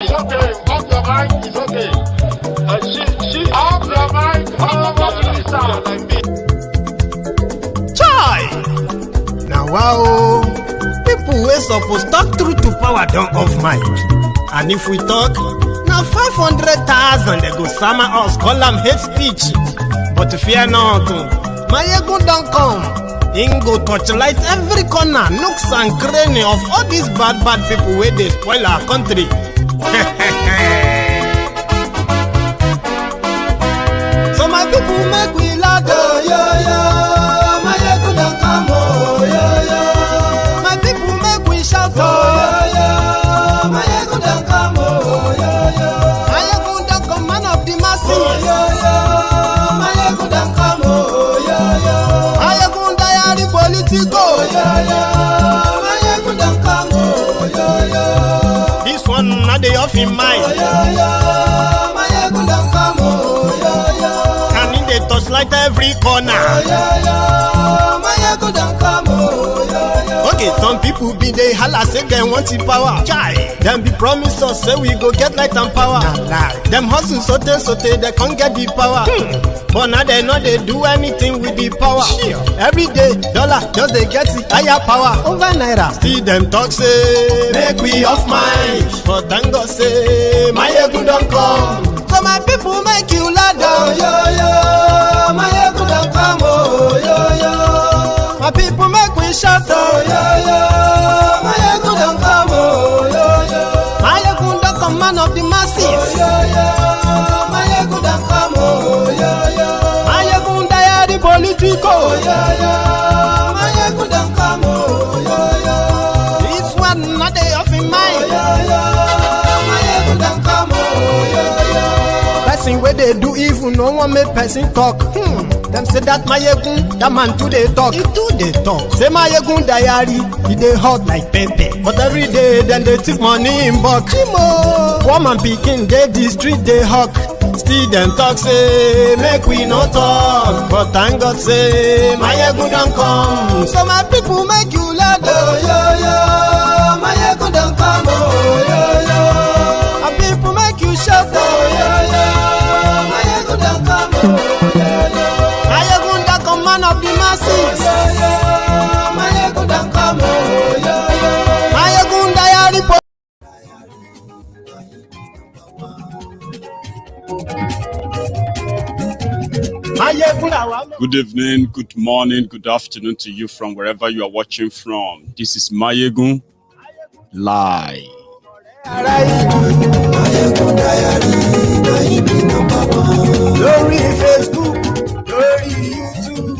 It's okay. Off your mind. It's okay. She off your mind. Like me. Chai! Now wow, people wey suppose talk truth to power don't off mic. And if we talk, now 500,000 they go summer us, call them hate speech. But fear not, Maiyegun don't come. Him go torchlight every corner, nooks and cranny of all these bad people where they spoil our country. So my people make we laugh, oh, yo. Maiyegun don't come, oh, yo. My people make we shout, oh, yo. Maiyegun don't come, oh, yo. Maiyegun don't come, man of the masses, oh, yo. Maiyegun don't come, oh, yo. Maiyegun diary Politico, oh, yo. Maiyegun don't come, oh, yo. This one not the off in mind, oh, yo. Maiyegun don't come, oh, yo. And in the touchlight every corner, oh, yo. Maiyegun don't come, oh, yo. Okay, some people be they holla say they want the power. Chai, them be promise us say we go get light and power. Nah. Them hustle sote they can't get the power. But now they know they do anything with the power. Sure. Every day, dollar just they get the higher power over naira. Still them talk say make we off mind. But thank God say Maiyegun don't come. So my people make you laugh, oh, yo. Maiyegun don't come, oh, yo. My people make we shout, oh, yo. Maiyegun don't come, oh, yo. Maiyegun don't come, man of the masses, oh, yo. Maiyegun don't come, oh, yo. Maiyegun diary Politico, oh, yo. Maiyegun don't come, oh, yo. This one not they off in mind, oh, yo. Maiyegun don't come, oh, yo. Person where they do evil, no one make person talk. Them say that Maiyegun, that man too they talk. He too they talk. Say Maiyegun diary, he they hot like pepper. But every day then they take money in bulk. Woman picking, they the street they hawk. Still them talk say make we no talk. But thank God say Maiyegun don't come. So my people make you laugh, oh, yo. Maiyegun don't come, oh, yo. My people make you shout, oh, yo. Maiyegun don't come, oh, yo. Maiyegun don't come, man of the masses, oh, yo. Maiyegun don't come, oh, yo. Maiyegun diary Good evening, good morning, good afternoon to you from wherever you are watching from. This is Maiyegun Live. Glory Facebook, glory YouTube.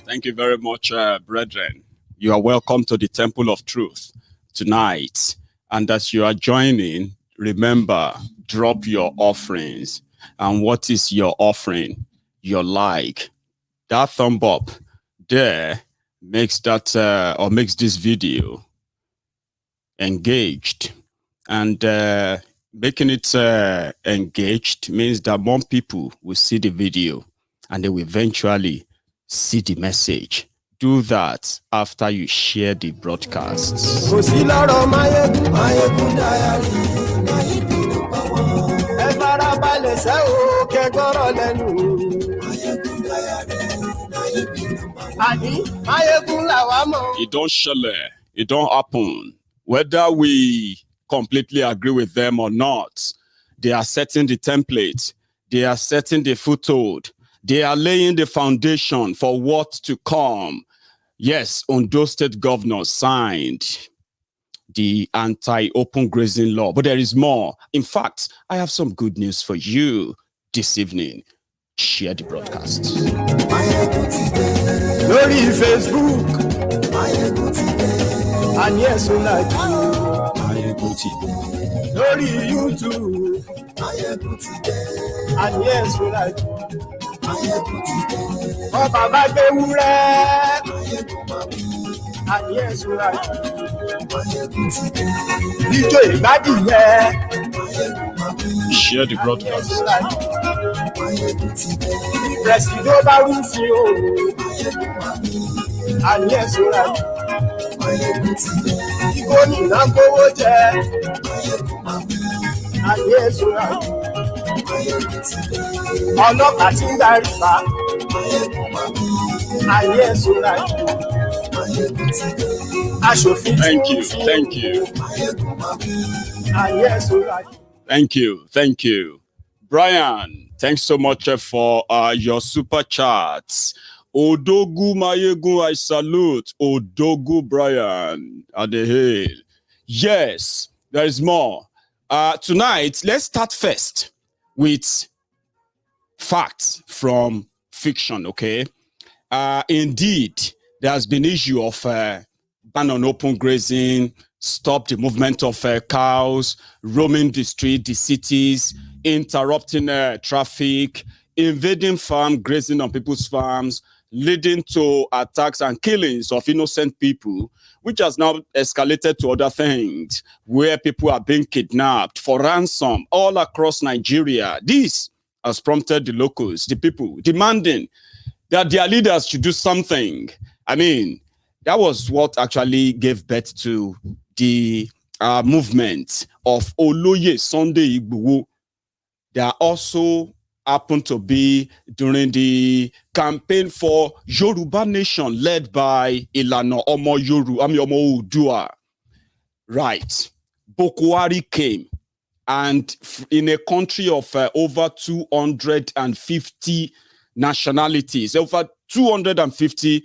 Thank you very much, brethren. You are welcome to the Temple of Truth tonight. And as you are joining, remember, drop your offerings. And what is your offering? Your like. That thumb up there makes that or makes this video engaged. And making it engaged means that more people will see the video and they will eventually see the message. Do that after you share the broadcasts. It don't share, it don't happen. Whether we completely agree with them or not, they are setting the template, they are setting the foothold, they are laying the foundation for what to come. Yes, Ondo state governor signed the anti-open grazing law, but there is more. In fact, I have some good news for you this evening. Share the broadcast. Glory Facebook. And yes, we like Glory YouTube. And yes, we like Oh, Baba Bewure. And yes, we like DJ Badile. Share the broadcast. àní ẹ̀sùnra ìbò nìyà gbowó jẹ àní ẹ̀sùnra ọlọ́pàá tí ń darí bá àní ẹ̀sùnra aṣòfin tí Thank you, thank you. àní ẹ̀sùnra. Thank you, thank you. Brian, thanks so much for your super chats. Odogu Maiyegun, I salute. Odogu Brian at the hill. Yes, there is more. Tonight, let's start first with facts from fiction, okay? Indeed, there has been issue of ban on open grazing, stop the movement of cows, roaming the street, the cities, interrupting traffic, invading farm, grazing on people's farms, leading to attacks and killings of innocent people, which has now escalated to other things, where people are being kidnapped for ransom all across Nigeria. This has prompted the locals, the people, demanding that their leaders should do something. I mean, that was what actually gave birth to the movement of Oloye Sunday Igboho. There also happened to be during the campaign for Yoruba Nation led by Ilana Omo Oodua. Right. Boko Haram came, and in a country of over 250 nationalities, over 250,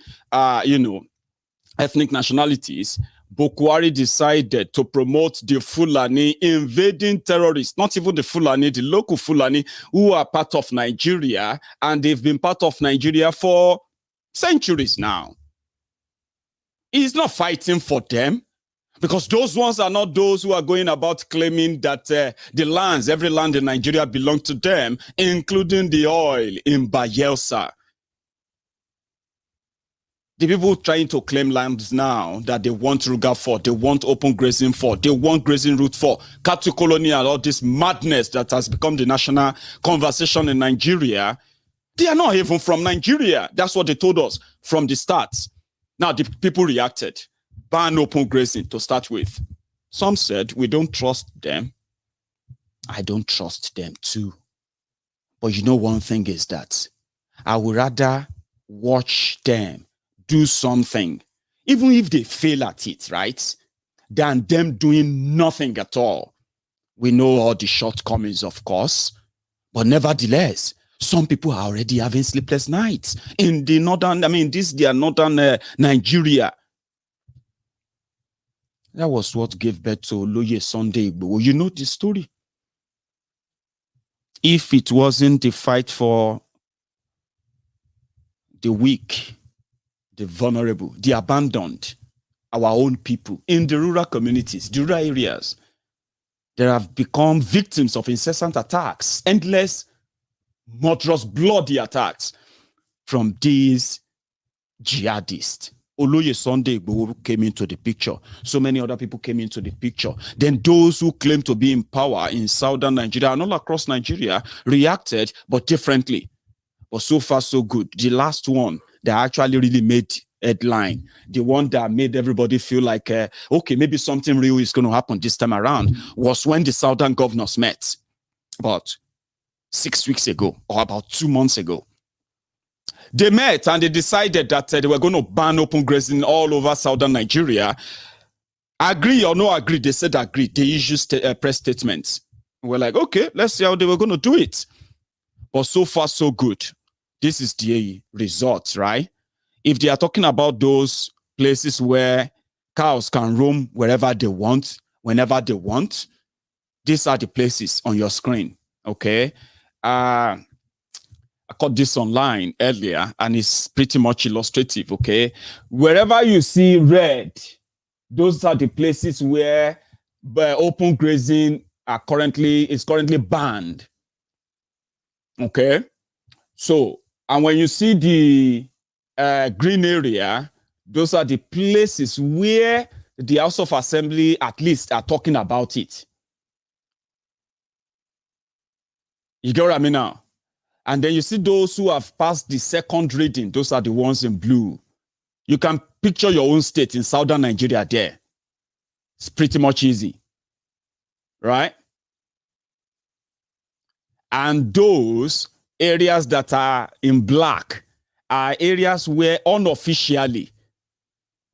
ethnic nationalities, Boko Haram decided to promote the Fulani invading terrorists, not even the Fulani, the local Fulani who are part of Nigeria, and they've been part of Nigeria for centuries now. He's not fighting for them, because those ones are not those who are going about claiming that the lands, every land in Nigeria belongs to them, including the oil in Bayelsa. The people trying to claim lands now that they want Ruga for, they want open grazing for, they want grazing route for, cattle colony and all this madness that has become the national conversation in Nigeria, they are not even from Nigeria. That's what they told us from the start. Now the people reacted. Ban open grazing to start with. Some said, we don't trust them. I don't trust them too. But you know, one thing is that I would rather watch them do something, even if they fail at it, right, than them doing nothing at all. We know all the shortcomings, of course, but nevertheless, some people are already having sleepless nights in the northern, their northern Nigeria. That was what gave birth to Oloye Sunday Igboho. You know the story. If it wasn't the fight for the weak, the vulnerable, the abandoned, our own people in the rural communities, the rural areas, they have become victims of incessant attacks, endless, murderous, bloody attacks from these jihadists. Oloye Sunday Igboho came into the picture. So many other people came into the picture. Then those who claim to be in power in southern Nigeria and all across Nigeria reacted, but differently. But so far, so good. The last one that actually really made headline, the one that made everybody feel like, okay, maybe something real is going to happen this time around, was when the southern governors met about 6 weeks ago or about 2 months ago. They met and they decided that they were going to ban open grazing all over southern Nigeria. Agree or no agree? They said agree. They issued press statements. We're like, okay, let's see how they were going to do it. But so far, so good. This is the result, right? If they are talking about those places where cows can roam wherever they want, whenever they want, these are the places on your screen, okay? I caught this online earlier, and it's pretty much illustrative, okay? Wherever you see red, those are the places where open grazing is currently banned, okay? So, and when you see the green area, those are the places where the House of Assembly at least are talking about it. You get what I mean now? And then you see those who have passed the second reading. Those are the ones in blue. You can picture your own state in southern Nigeria there. It's pretty much easy, right? And those areas that are in black are areas where unofficially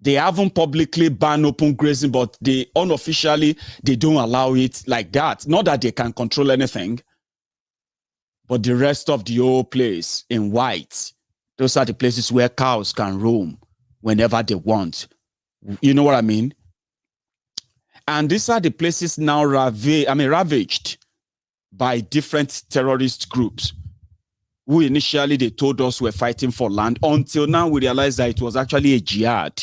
they haven't publicly banned open grazing, but they unofficially, they don't allow it like that. Not that they can control anything, but the rest of the whole place in white, those are the places where cows can roam whenever they want. You know what I mean? And these are the places now ravaged by different terrorist groups who initially they told us were fighting for land, until now we realize that it was actually a jihad.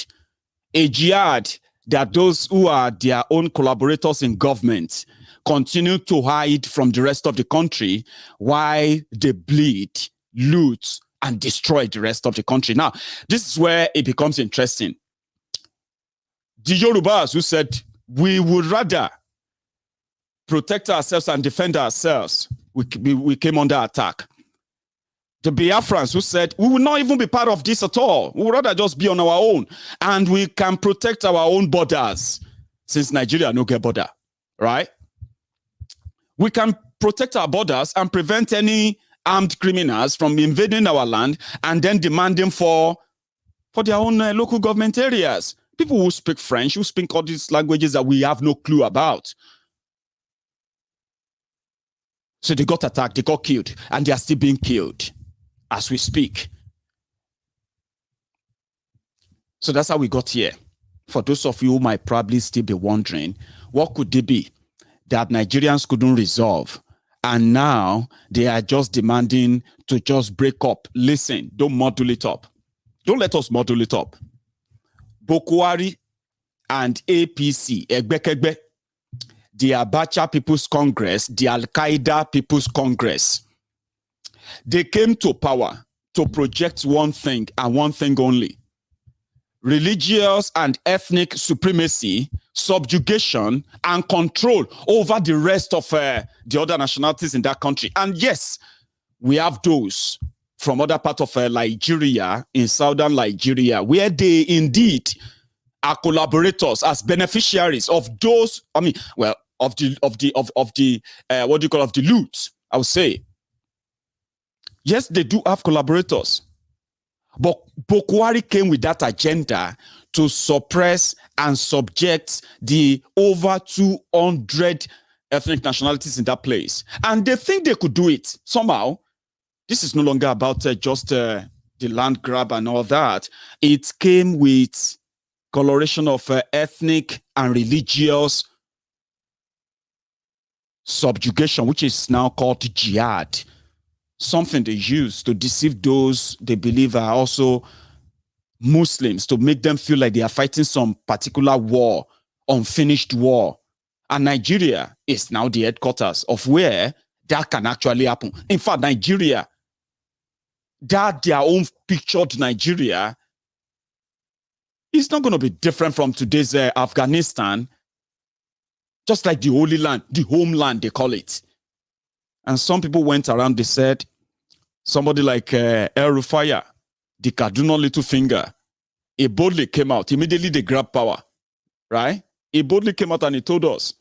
A jihad that those who are their own collaborators in government continue to hide from the rest of the country while they bleed, loot, and destroy the rest of the country. Now, this is where it becomes interesting. The Yorubas who said, we would rather protect ourselves and defend ourselves, we came under attack. The Biafrans who said, we will not even be part of this at all. We would rather just be on our own. And we can protect our own borders. Since Nigeria no get border, right? We can protect our borders and prevent any armed criminals from invading our land and then demanding for their own local government areas. People who speak French, who speak all these languages that we have no clue about. So they got attacked, they got killed, and they are still being killed as we speak. So that's how we got here. For those of you who might probably still be wondering, what could it be that Nigerians couldn't resolve? And now they are just demanding to just break up. Listen, don't muddle it up. Don't let us muddle it up. Bokwari and APC, Egbekegbe, the Abacha People's Congress, the Al-Qaeda People's Congress, they came to power to project one thing and one thing only: religious and ethnic supremacy, subjugation, and control over the rest of the other nationalities in that country. And yes, we have those from other parts of Nigeria, in southern Nigeria, where they indeed are collaborators as beneficiaries of those, of the loot, I would say. Yes, they do have collaborators. But Bokwari came with that agenda to suppress and subject the over 200 ethnic nationalities in that place. And they think they could do it somehow. This is no longer about just the land grab and all that. It came with coloration of ethnic and religious subjugation, which is now called jihad. Something they use to deceive those they believe are also Muslims, to make them feel like they are fighting some particular war, unfinished war. And Nigeria is now the headquarters of where that can actually happen. In fact, Nigeria, that their own pictured Nigeria, is not going to be different from today's Afghanistan, just like the Holy Land, the homeland, they call it. And some people went around, they said, somebody like El Rufaya, the Kaduna little finger, he boldly came out. Immediately they grabbed power, right? He boldly came out and he told us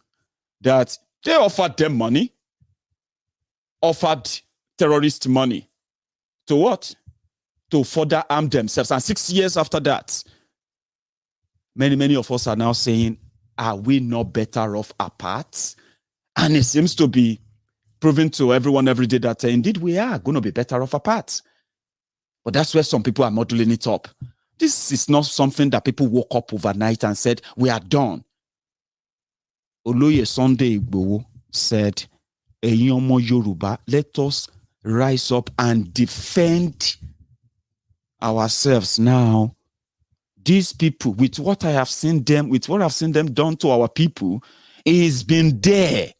that they offered them money, offered terrorist money. To what? To further arm themselves. And 6 years after that, many of us are now saying, are we not better off apart? And it seems to be proving to everyone every day that indeed we are going to be better off apart. But that's where some people are modeling it up. This is not something that people woke up overnight and said, we are done. Oloye Sunday Igboho said, "Eyin omo Yoruba, let us rise up and defend ourselves now. These people, with what I've seen them done to our people, it's been there.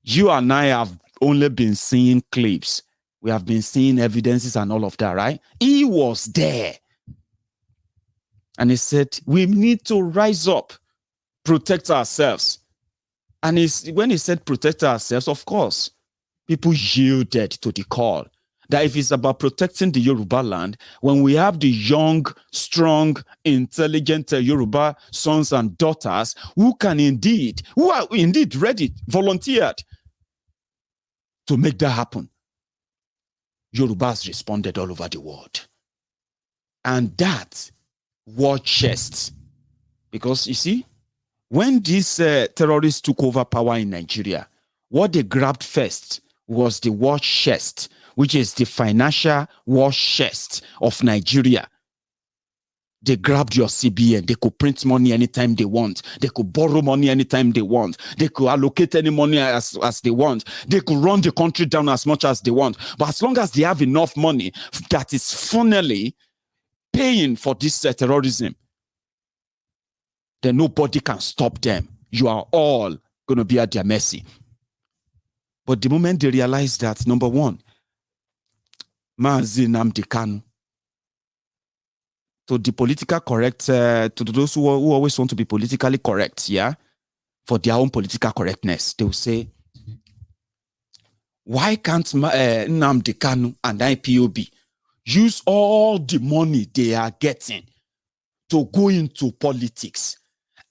You and I have only been seeing clips. We have been seeing evidences and all of that, right? He was there. And he said, we need to rise up, protect ourselves. And when he said protect ourselves, of course, people yielded to the call. that if it's about protecting the Yoruba land, when we have the young, strong, intelligent Yoruba sons and daughters who are indeed ready, volunteered to make that happen, Yorubas responded all over the world. And that war chest, because you see, when these terrorists took over power in Nigeria, what they grabbed first was the war chest, which is the financial war chest of Nigeria. They grabbed your CBN. They could print money anytime they want. They could borrow money anytime they want. They could allocate any money as they want. They could run the country down as much as they want. But as long as they have enough money that is funnily paying for this terrorism, then nobody can stop them. You are all going to be at their mercy. But the moment they realize that, number one, Nnamdi Kanu, to the political correct, to those who always want to be politically correct, yeah, for their own political correctness, they will say, why can't Nnamdi Kanu and IPOB use all the money they are getting to go into politics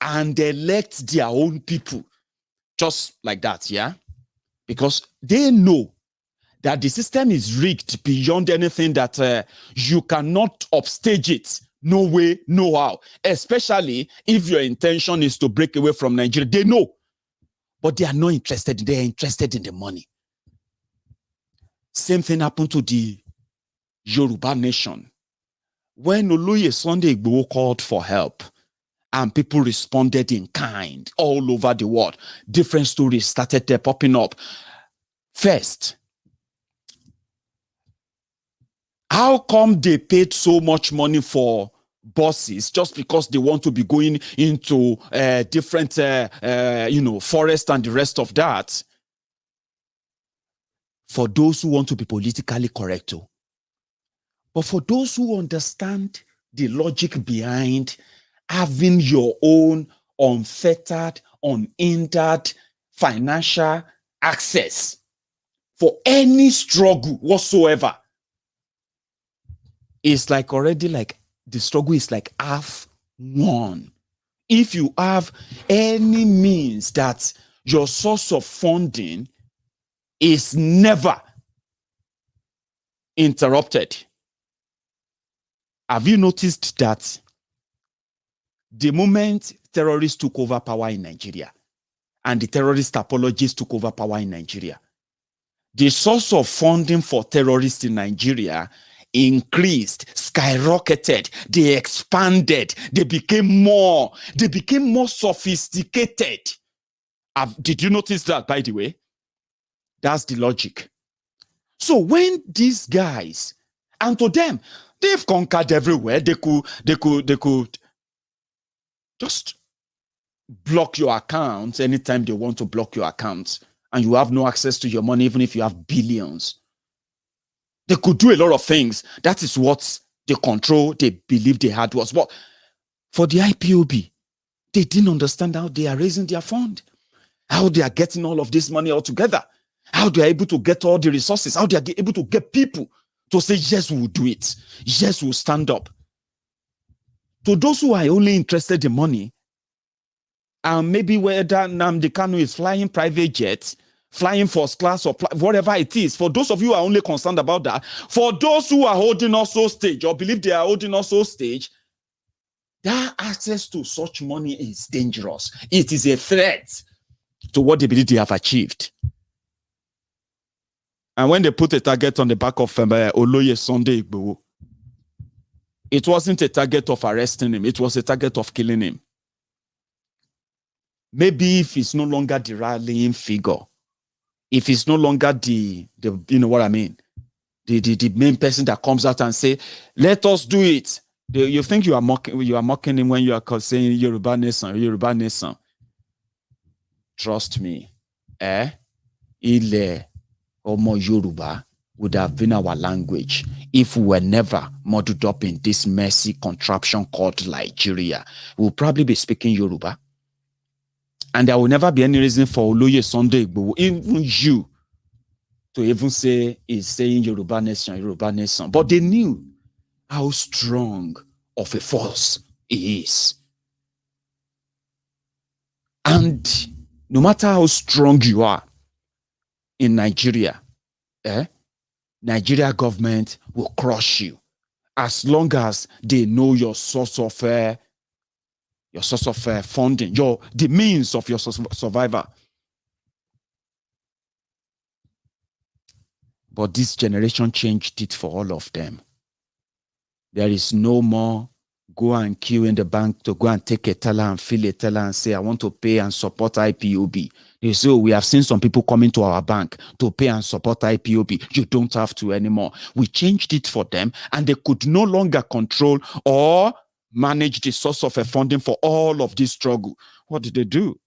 and elect their own people just like that, yeah? Because they know that the system is rigged beyond anything that you cannot upstage it. No way, no how. Especially if your intention is to break away from Nigeria. They know. But they are not interested. They are interested in the money. Same thing happened to the Yoruba nation. When Oloye Sunday Igboho called for help, and people responded in kind all over the world, different stories started popping up. First, how come they paid so much money for buses just because they want to be going into different, forest and the rest of that? For those who want to be politically correct, but for those who understand the logic behind having your own unfettered, unhindered financial access for any struggle whatsoever, it's like already like the struggle is like half won. If you have any means that your source of funding is never interrupted. Have you noticed that the moment terrorists took over power in Nigeria and the terrorist apologists took over power in Nigeria, the source of funding for terrorists in Nigeria increased, skyrocketed, they expanded, they became more sophisticated. Did you notice that, by the way? That's the logic. So when these guys, and to them, they've conquered everywhere, they could just block your accounts anytime they want to block your accounts, and you have no access to your money even if you have billions. They could do a lot of things. That is what the control they believed they had was. But for the IPOB, they didn't understand how they are raising their fund, how they are getting all of this money all together, how they are able to get all the resources, how they are able to get people to say, yes, we'll do it. Yes, we'll stand up. To those who are only interested in money, and maybe whether Nnamdi Kanu is flying private jets, flying first class, or whatever it is, for those of you who are only concerned about that, for those who are holding us hostage or believe they are holding us hostage, that access to such money is dangerous. It is a threat to what they believe they have achieved. And when they put a target on the back of Oloye Sunday Igboho, it wasn't a target of arresting him, it was a target of killing him. Maybe if it's no longer the rallying figure, if it's no longer the you know what I mean, the main person that comes out and say, let us do it. You think you are mocking him when you are saying Yoruba Nation, Yoruba Nation. Trust me, Ile Omo Yoruba would have been our language if we were never muddled up in this messy contraption called Nigeria. We'll probably be speaking Yoruba. And there will never be any reason for Oloye Sunday Igboho, even you, to even say is saying Yoruba nation, Yoruba nation. But they knew how strong of a force he is. And no matter how strong you are in Nigeria, Nigeria government will crush you as long as they know your source of funding, the means of your survival. But this generation changed it for all of them. There is no more go and queue in the bank to go and take a teller and fill a teller and say, I want to pay and support IPOB. They say, oh, we have seen some people coming to our bank to pay and support IPOB. You don't have to anymore. We changed it for them, and they could no longer control or manage the source of funding for all of this struggle. What did they do?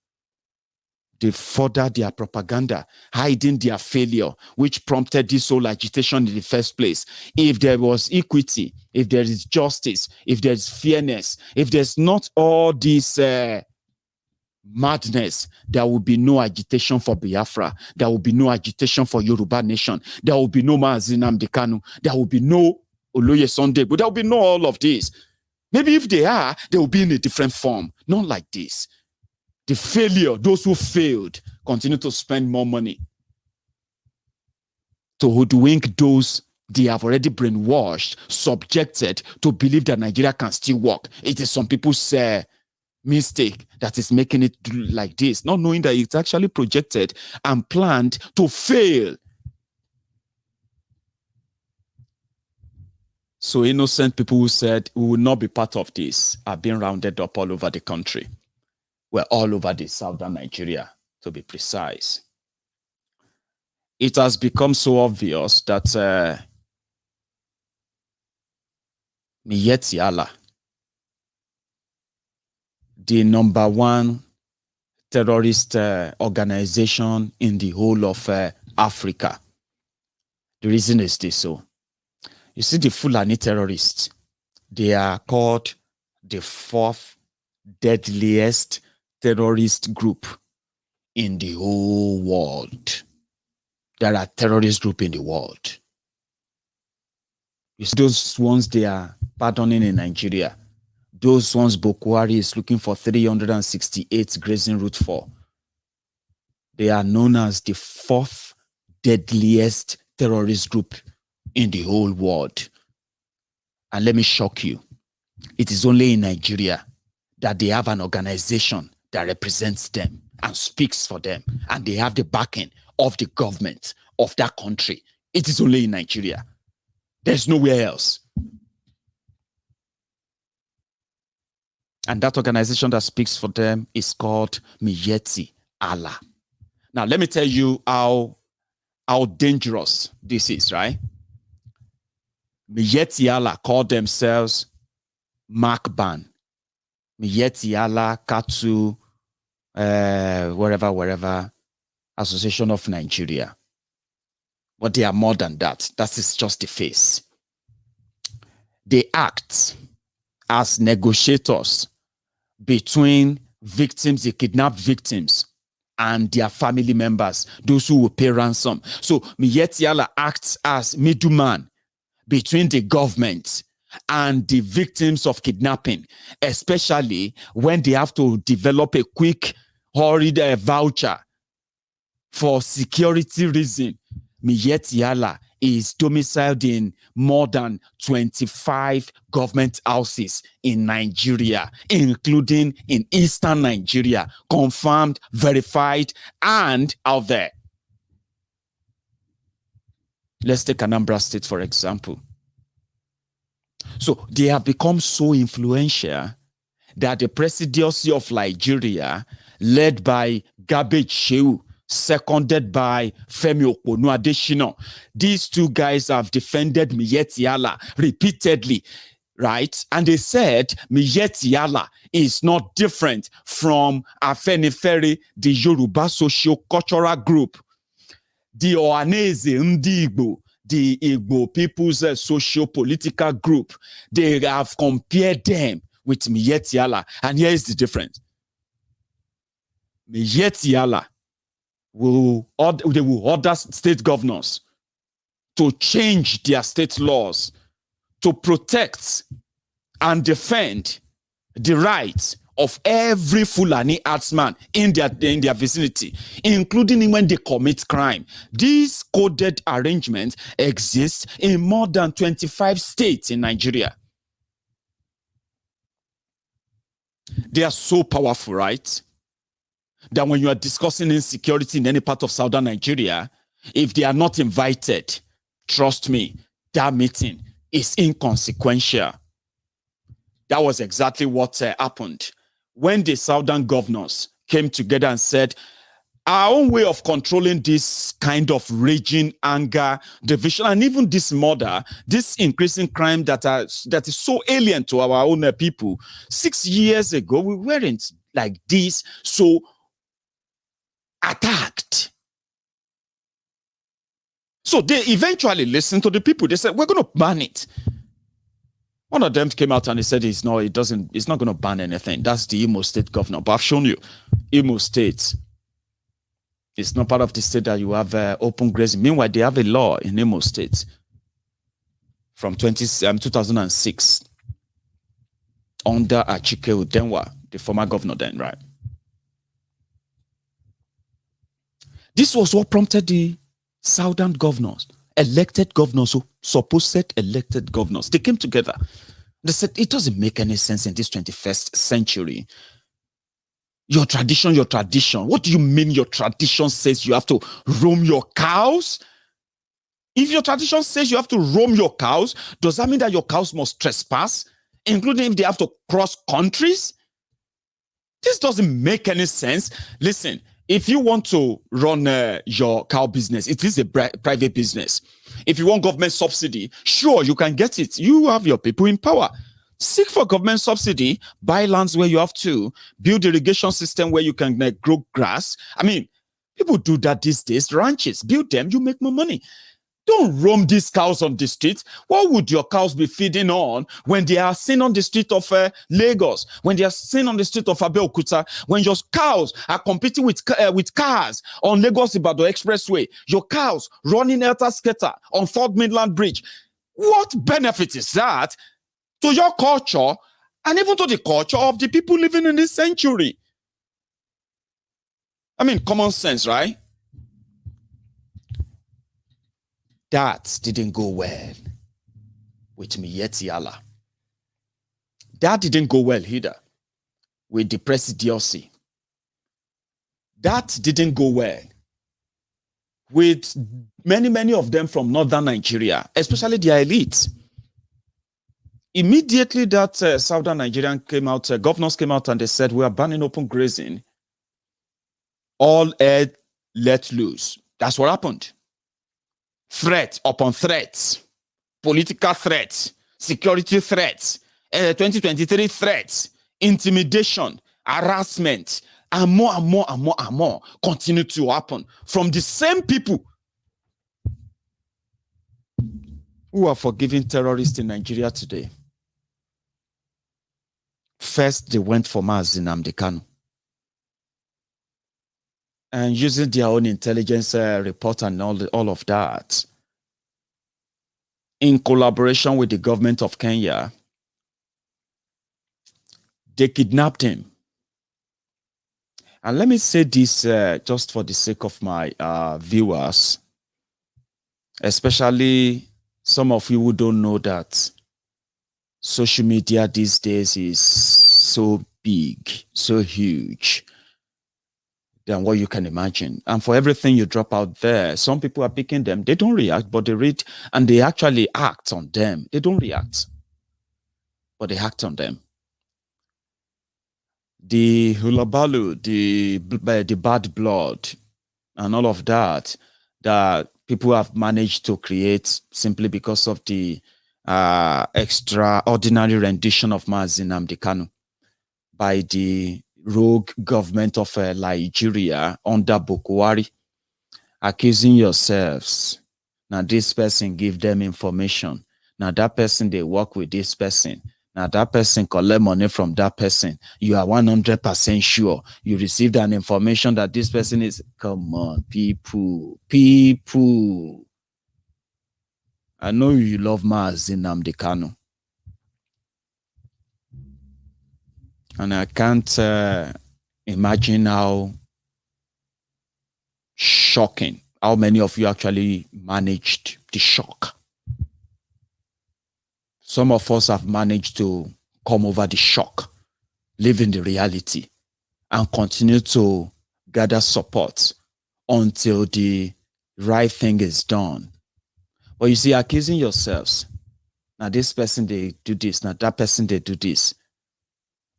They furthered their propaganda, hiding their failure, which prompted this whole agitation in the first place. If there was equity, if there is justice, if there's fairness, if there's not all this madness, there will be no agitation for Biafra. There will be no agitation for Yoruba nation. There will be no Nnamdi Kanu. There will be no Oloye Sunday. But there will be no all of this. Maybe if they are, they will be in a different form. Not like this. The failure, those who failed, continue to spend more money to hoodwink those they have already brainwashed, subjected to believe that Nigeria can still work. It is some people's mistake that is making it like this, not knowing that it's actually projected and planned to fail. So innocent people who said we will not be part of this are being rounded up all over the country. We're all over the southern Nigeria, to be precise. It has become so obvious that Miyetti Allah, the #1 terrorist organization in the whole of Africa. The reason is this. So, you see the Fulani terrorists, they are called the 4th deadliest terrorist group in the whole world. There are terrorist groups in the world. You see those ones they are pardoning in Nigeria. Those ones Boko Haram is looking for 368 grazing route for. They are known as the 4th deadliest terrorist group in the whole world. And let me shock you. It is only in Nigeria that they have an organization that represents them and speaks for them, and they have the backing of the government of that country. It is only in Nigeria. There's nowhere else. And that organization that speaks for them is called Miyetti Allah. Now, let me tell you how dangerous this is, right? Miyetti Allah called themselves Makban. Miyetti Allah, Katu, wherever, Association of Nigeria. But they are more than that. That is just the face. They act as negotiators between victims, the kidnapped victims, and their family members, those who will pay ransom. So Miyetti Allah acts as middleman between the government and the victims of kidnapping, especially when they have to develop a quick, hurried voucher for security reason. Miyetti Allah is domiciled in more than 25 government houses in Nigeria, including in eastern Nigeria, confirmed, verified, and out there. Let's take Anambra State, for example. So they have become so influential that the presidency of Nigeria, led by Garbage Shehu, seconded by Femi Adesina, these two guys have defended Miyetti Allah repeatedly, right? And they said Miyetti Allah is not different from Afenifere, the Yoruba socio-cultural group, the Ohaneze Ndigbo, the Igbo People's socio-political group. They have compared them with Miyetti Allah. And here is the difference. Miyetti Allah they will order state governors to change their state laws to protect and defend the rights of every Fulani herdsman in their vicinity, including when they commit crime. These coded arrangements exist in more than 25 states in Nigeria. They are so powerful, right? That when you are discussing insecurity in any part of southern Nigeria, if they are not invited, trust me, that meeting is inconsequential. That was exactly what happened when the southern governors came together and said, our own way of controlling this kind of raging anger, division, and even this murder, this increasing crime that is so alien to our own people. 6 years ago, we weren't like this, so attacked. So they eventually listened to the people. They said, we're going to ban it. One of them came out and he said it's not going to ban anything. That's the Imo State governor. But I've shown you, Imo State, it's not part of the state that you have open grazing. Meanwhile, they have a law in Imo State from 2006 under Achike Udenwa, the former governor then, right? This was what prompted the southern governors, elected governors, so supposed elected governors. They came together. They said, it doesn't make any sense in this 21st century. Your tradition. What do you mean your tradition says you have to roam your cows? If your tradition says you have to roam your cows, does that mean that your cows must trespass, including if they have to cross countries? This doesn't make any sense. Listen, if you want to run your cow business, it is a private business. If you want government subsidy, sure, you can get it. You have your people in power. Seek for government subsidy, buy lands where you have to, build irrigation system where you can grow grass. I mean, people do that these days. Ranches, build them, you make more money. Don't roam these cows on the street. What would your cows be feeding on when they are seen on the street of Lagos, when they are seen on the street of Abeokuta, when your cows are competing with cars on Lagos-Ibadan Expressway, your cows running helter-skelter on Third Mainland Bridge? What benefit is that to your culture and even to the culture of the people living in this century? I mean, common sense, right? That didn't go well with Miyetti Allah. That didn't go well either with the presidency. That didn't go well with many of them from northern Nigeria, especially their elites. Immediately that southern Nigerian governors came out and they said, we are banning open grazing. All air let loose. That's what happened. Threat upon threats, political threats, security threats, 2023 threats, intimidation, harassment, and more continue to happen from the same people who are forgiving terrorists in Nigeria today. First, they went for Nnamdi Kanu. And using their own intelligence report and all of that, in collaboration with the government of Kenya, they kidnapped him. And let me say this just for the sake of my viewers, especially some of you who don't know that social media these days is so big, so huge than what you can imagine. And for everything you drop out there, some people are picking them. They don't react, but they read and they actually act on them. They don't react, but they act on them. The hulabalu, the bad blood, and all of that people have managed to create simply because of the extraordinary rendition of Nnamdi Kanu by the rogue government of Nigeria under Bukwari, accusing yourselves. Now this person give them information. Now that person, they work with this person. Now that person collect money from that person. You are 100% sure you received an information that this person is. Come on, people. I know you love Nnamdi Kanu. And I can't imagine how shocking, how many of you actually managed the shock. Some of us have managed to come over the shock, live in the reality, and continue to gather support until the right thing is done. But you see, accusing yourselves, now this person, they do this, now that person, they do this.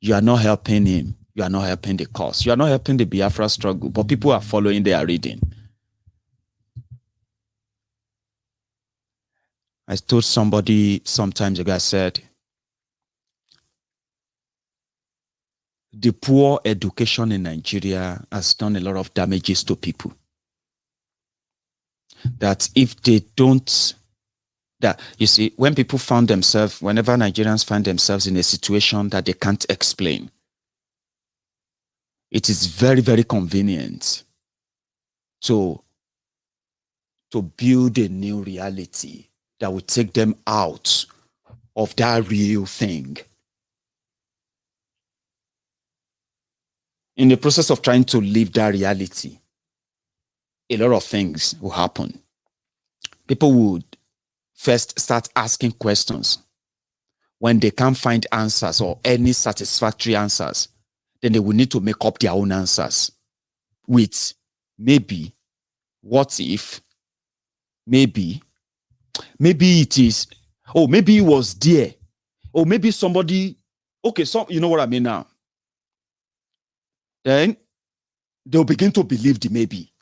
You are not helping him. You are not helping the cause. You are not helping the Biafra struggle, but people are following, they are reading. I told somebody sometimes ago, I said, the poor education in Nigeria has done a lot of damages to people. That if they don't, that you see, when people found themselves, whenever Nigerians find themselves in a situation that they can't explain, it is very, very convenient to build a new reality that will take them out of that real thing. In the process of trying to live that reality, a lot of things will happen. People would first start asking questions. When they can't find answers or any satisfactory answers, then they will need to make up their own answers with maybe, what if, maybe it is, oh, maybe it was there, or maybe somebody, okay, so you know what I mean now. Then they'll begin to believe the maybe.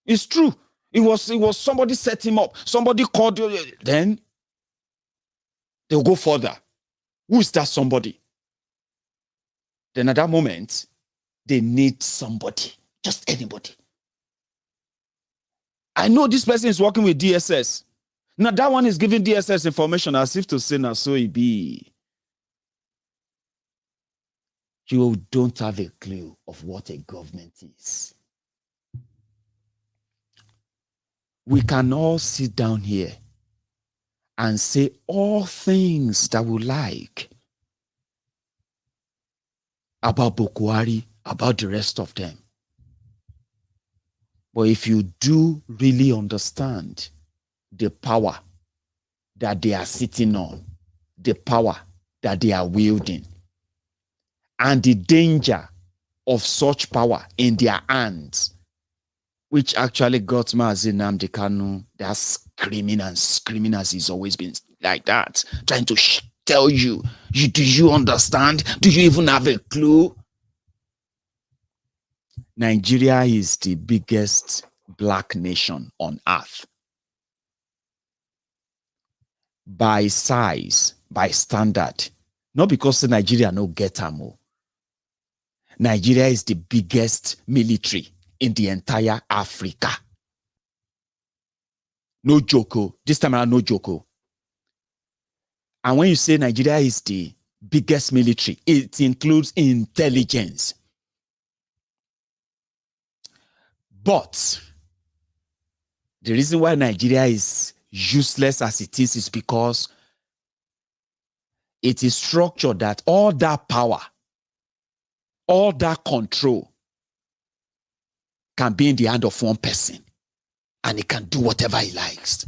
It's true. It was somebody set him up. Somebody called you. Then they'll go further. Who is that somebody? Then at that moment, they need somebody. Just anybody. I know this person is working with DSS. Now that one is giving DSS information as if to say, now so it be. You don't have a clue of what a government is. We can all sit down here and say all things that we like about Bukwari, about the rest of them. But if you do really understand the power that they are sitting on, the power that they are wielding, and the danger of such power in their hands, which actually got Nnamdi Kanu, they are screaming and screaming as he's always been like that, trying to tell you, do you understand? Do you even have a clue? Nigeria is the biggest black nation on earth. By size, by standard, not because Nigeria no get ammo. Nigeria is the biggest military in the entire Africa. No joke. This time around, no joke. And when you say Nigeria is the biggest military, it includes intelligence. But the reason why Nigeria is useless as it is because it is structured that all that power, all that control can be in the hand of one person and he can do whatever he likes.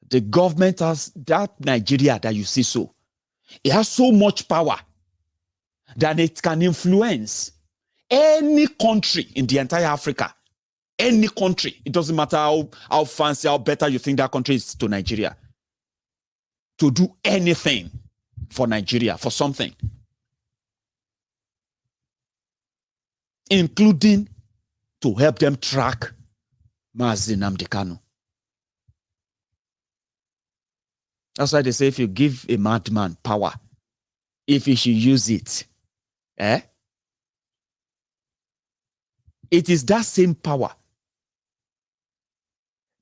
The government has that Nigeria that you see so. It has so much power that it can influence any country in the entire Africa. Any country. It doesn't matter how fancy, how better you think that country is to Nigeria. To do anything for Nigeria, for something. Including to help them track Nnamdi Kanu. That's why they say if you give a madman power, if he should use it, it is that same power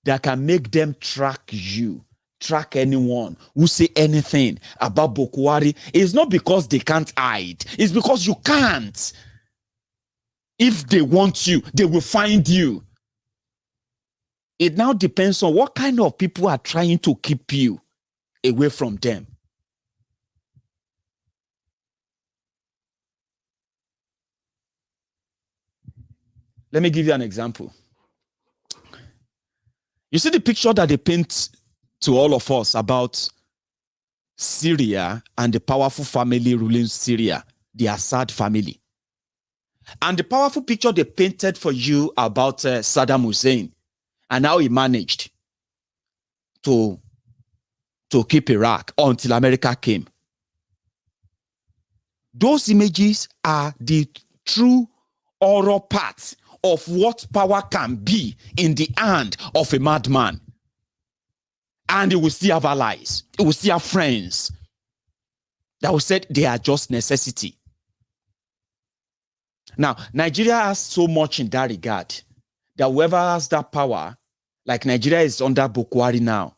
that can make them track you, track anyone who say anything about Boko Haram. It's not because they can't hide. It's because you can't. If they want you, they will find you. It now depends on what kind of people are trying to keep you away from them. Let me give you an example. You see the picture that they paint to all of us about Syria and the powerful family ruling Syria, the Assad family. And the powerful picture they painted for you about Saddam Hussein and how he managed to keep Iraq until America came. Those images are the true oral part of what power can be in the hand of a madman. And he will still have allies. He will still have friends that will say they are just necessity. Now, Nigeria has so much in that regard that whoever has that power, like Nigeria is under Boko Haram now,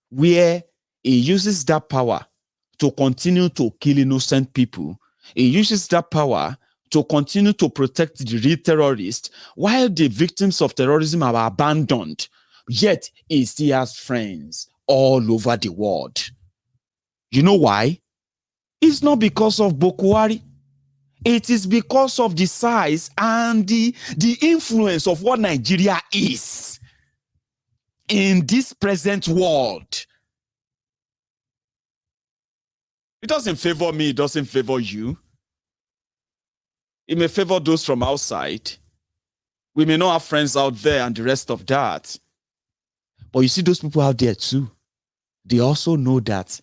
where he uses that power to continue to kill innocent people. He uses that power to continue to protect the real terrorists while the victims of terrorism are abandoned. Yet, he still has friends all over the world. You know why? It's not because of Boko Haram. It is because of the size and the influence of what Nigeria is in this present world. It doesn't favor me, it doesn't favor you. It may favor those from outside. We may not have friends out there and the rest of that. But you see those people out there too. They also know that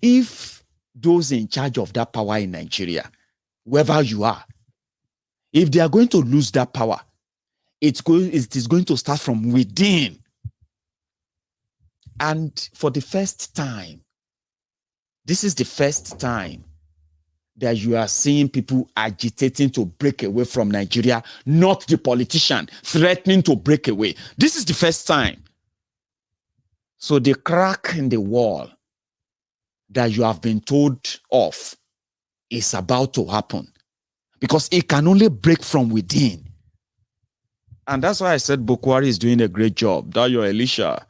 if those in charge of that power in Nigeria, whoever you are, if they are going to lose that power, it is going to start from within. And for the first time, this is the first time that you are seeing people agitating to break away from Nigeria, not the politician threatening to break away. This is the first time. So the crack in the wall that you have been told of is about to happen, because it can only break from within. And that's why I said Boko Haram is doing a great job. Dayo Elisha,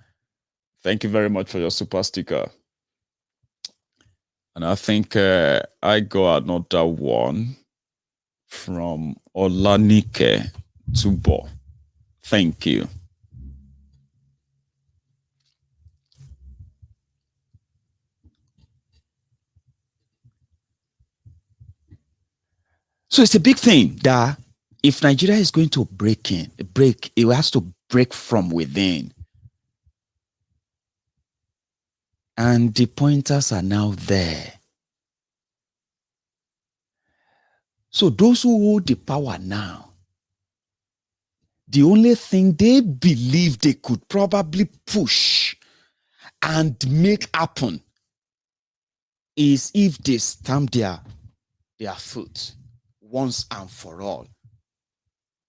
thank you very much for your super sticker. And I think I got another one from Olanike Tubo. Thank you. So it's a big thing that if Nigeria is going to break, it has to break from within. And the pointers are now there. So those who hold the power now, the only thing they believe they could probably push and make happen is if they stamp their foot once and for all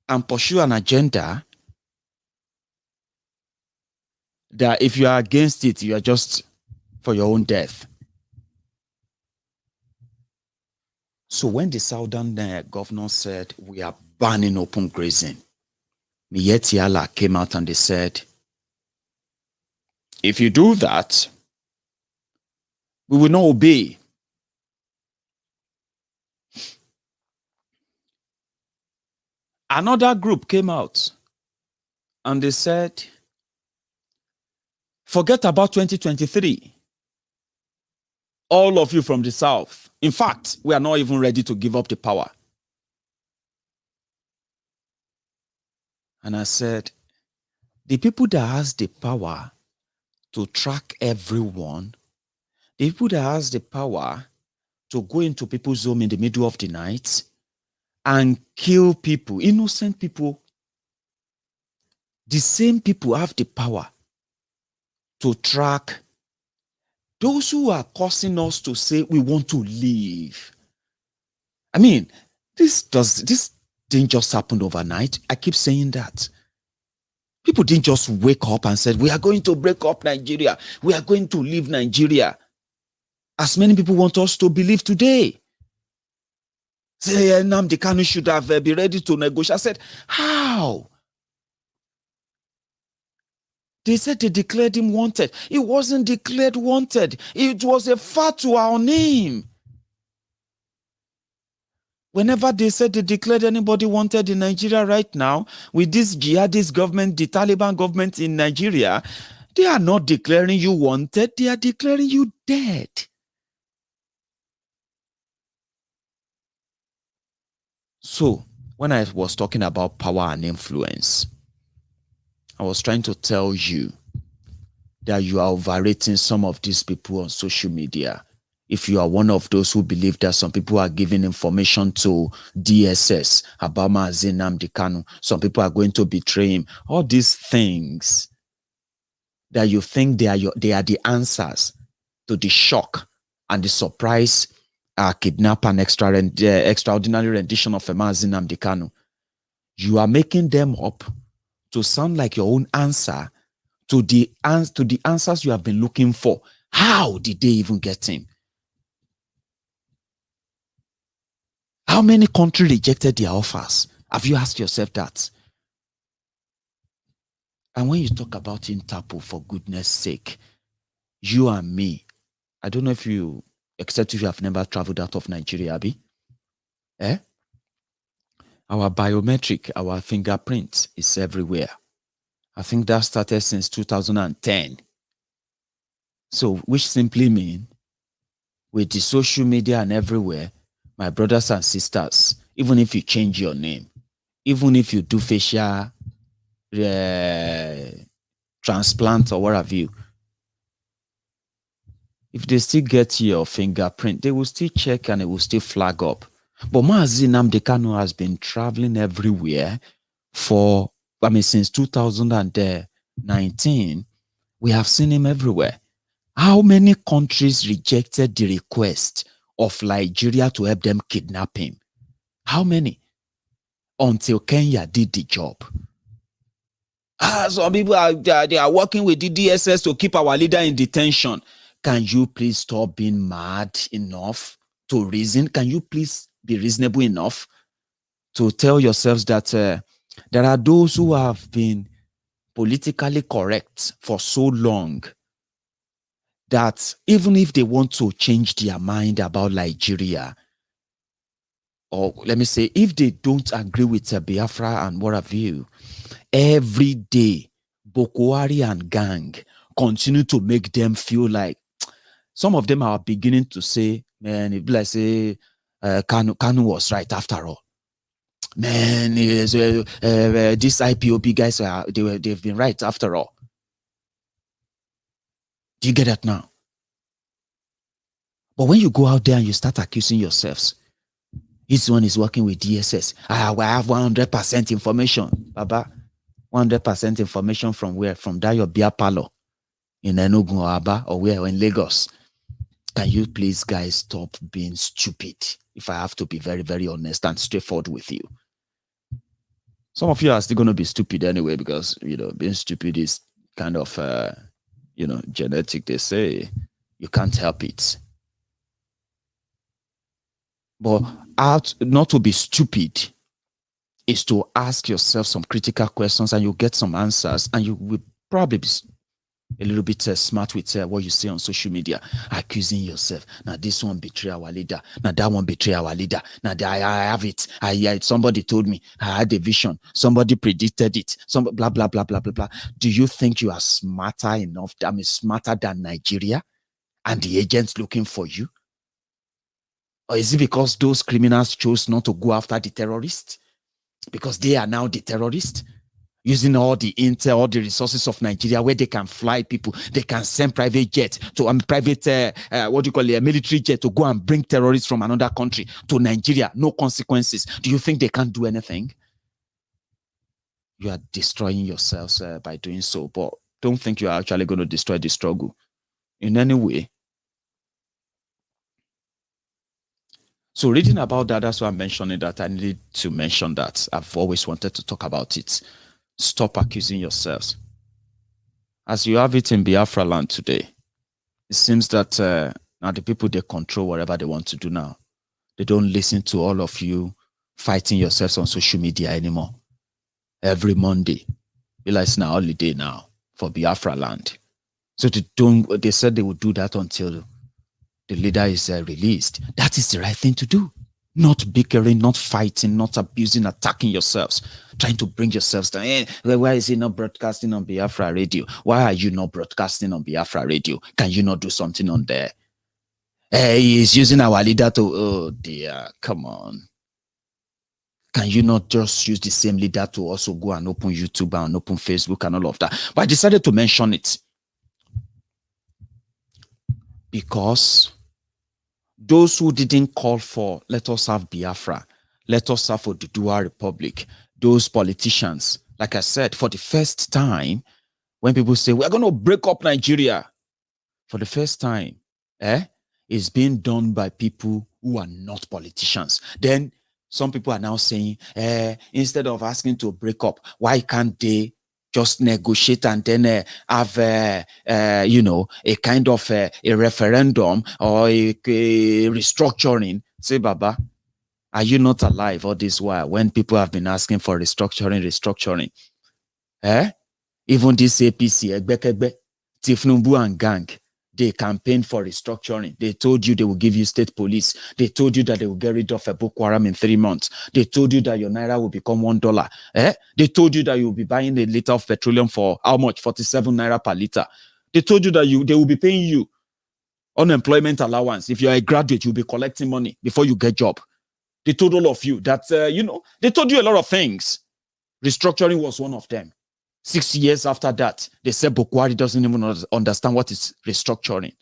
and pursue an agenda that if you are against it, you are just for your own death. So when the southern governor said, we are banning open grazing, Miyetti Allah came out and they said, if you do that, we will not obey. Another group came out and they said, forget about 2023. All of you from the south. In fact, we are not even ready to give up the power. And I said, the people that has the power to track everyone, the people that has the power to go into people's home in the middle of the night and kill people, innocent people, the same people have the power to track those who are causing us to say we want to leave. I mean, this didn't just happen overnight. I keep saying that. People didn't just wake up and said, we are going to break up Nigeria. We are going to leave Nigeria. As many people want us to believe today. Say, Nnamdi Kanu should have been ready to negotiate. I said, how? They said they declared him wanted. He wasn't declared wanted. It was a fatwa on him. Whenever they said they declared anybody wanted in Nigeria right now, with this jihadist government, the Taliban government in Nigeria, they are not declaring you wanted, they are declaring you dead. So, when I was talking about power and influence, I was trying to tell you that you are overrating some of these people on social media. If you are one of those who believe that some people are giving information to DSS about Nnamdi Kanu, some people are going to betray him, all these things that you think they are the answers to the shock and the surprise kidnap and extraordinary rendition of Nnamdi Kanu, you are making them up to sound like your own answer to the answers you have been looking for. How did they even get him? How many countries rejected their offers? Have you asked yourself that? And when you talk about Interpol, for goodness sake, you and me, I don't know if you, except if you have never traveled out of Nigeria, Abi, our biometric, our fingerprint is everywhere. I think that started since 2010. So, which simply means, with the social media and everywhere, my brothers and sisters, even if you change your name, even if you do facial transplant or what have you, if they still get your fingerprint, they will still check and it will still flag up. But Mazi Nnamdi Kanu has been traveling everywhere since 2019. We have seen him everywhere. How many countries rejected the request of Nigeria to help them kidnap him? How many? Until Kenya did the job. Some people they are working with the DSS to keep our leader in detention. Can you please stop being mad enough to reason? Can you please be reasonable enough to tell yourselves that there are those who have been politically correct for so long that even if they want to change their mind about Nigeria, or let me say, if they don't agree with Biafra and what have you, every day, Boko Haram and gang continue to make them feel like, some of them are beginning to say, man, if like say, Kanu was right after all. Man, these IPOB guys, they've been right after all. Do you get that now? But when you go out there and you start accusing yourselves, this one is working with DSS. I have 100% information. Baba, 100% information from where? From that your beer parlor in Enugu or Aba or where? Or in Lagos. Can you please, guys, stop being stupid? If I have to be very, very honest and straightforward with you. Some of you are still going to be stupid anyway because, being stupid is kind of, genetic. They say you can't help it. But not to be stupid is to ask yourself some critical questions and you'll get some answers and you will probably be a little bit smart with what you say on social media, accusing yourself. Now this one betray our leader. Now that one betray our leader. Now I have it. Somebody told me. I had a vision. Somebody predicted it. Some blah, blah, blah, blah, blah, blah. Do you think you are smarter enough? Smarter than Nigeria and the agents looking for you? Or is it because those criminals chose not to go after the terrorists? Because they are now the terrorists? Using all the intel, all the resources of Nigeria where they can fly people. They can send private jet to a military jet to go and bring terrorists from another country to Nigeria. No consequences. Do you think they can't do anything? You are destroying yourselves by doing so. But don't think you are actually going to destroy the struggle in any way. So reading about that, that's why I'm mentioning that. I needed to mention that. I've always wanted to talk about it. Stop accusing yourselves. As you have it in Biafra land today, it seems that now the people, they control whatever they want to do now. They don't listen to all of you fighting yourselves on social media anymore. Every Monday, it's now holiday now for Biafra land. So they said they would do that until the leader is released. That is the right thing to do. Not bickering, not fighting, not abusing, attacking yourselves, trying to bring yourselves down. Hey, why is he not broadcasting on Biafra radio? Why are you not broadcasting on Biafra radio? Can you not do something on there? Hey, he's using our leader to, oh dear, come on. Can you not just use the same leader to also go and open YouTube and open Facebook and all of that? But I decided to mention it because those who didn't call for, let us have Biafra, let us have a Oduduwa Republic, those politicians, like I said, for the first time, when people say, we're going to break up Nigeria, for the first time, it's being done by people who are not politicians. Then some people are now saying, instead of asking to break up, why can't they just negotiate and then have, a kind of a referendum or a restructuring? Say, Baba, are you not alive all this while when people have been asking for restructuring? Even this APC, Egbekegbe, Tifnumbu and gang, they campaigned for restructuring. They told you they will give you state police. They told you that they will get rid of a Boko Haram in 3 months. They told you that your naira will become $1. They told you that you will be buying a liter of petroleum for how much? 47 naira per liter. They told you that they will be paying you unemployment allowance. If you're a graduate, you'll be collecting money before you get job. They told all of you that, they told you a lot of things. Restructuring was one of them. 6 years after that, they said Boko Haram doesn't even understand what is restructuring.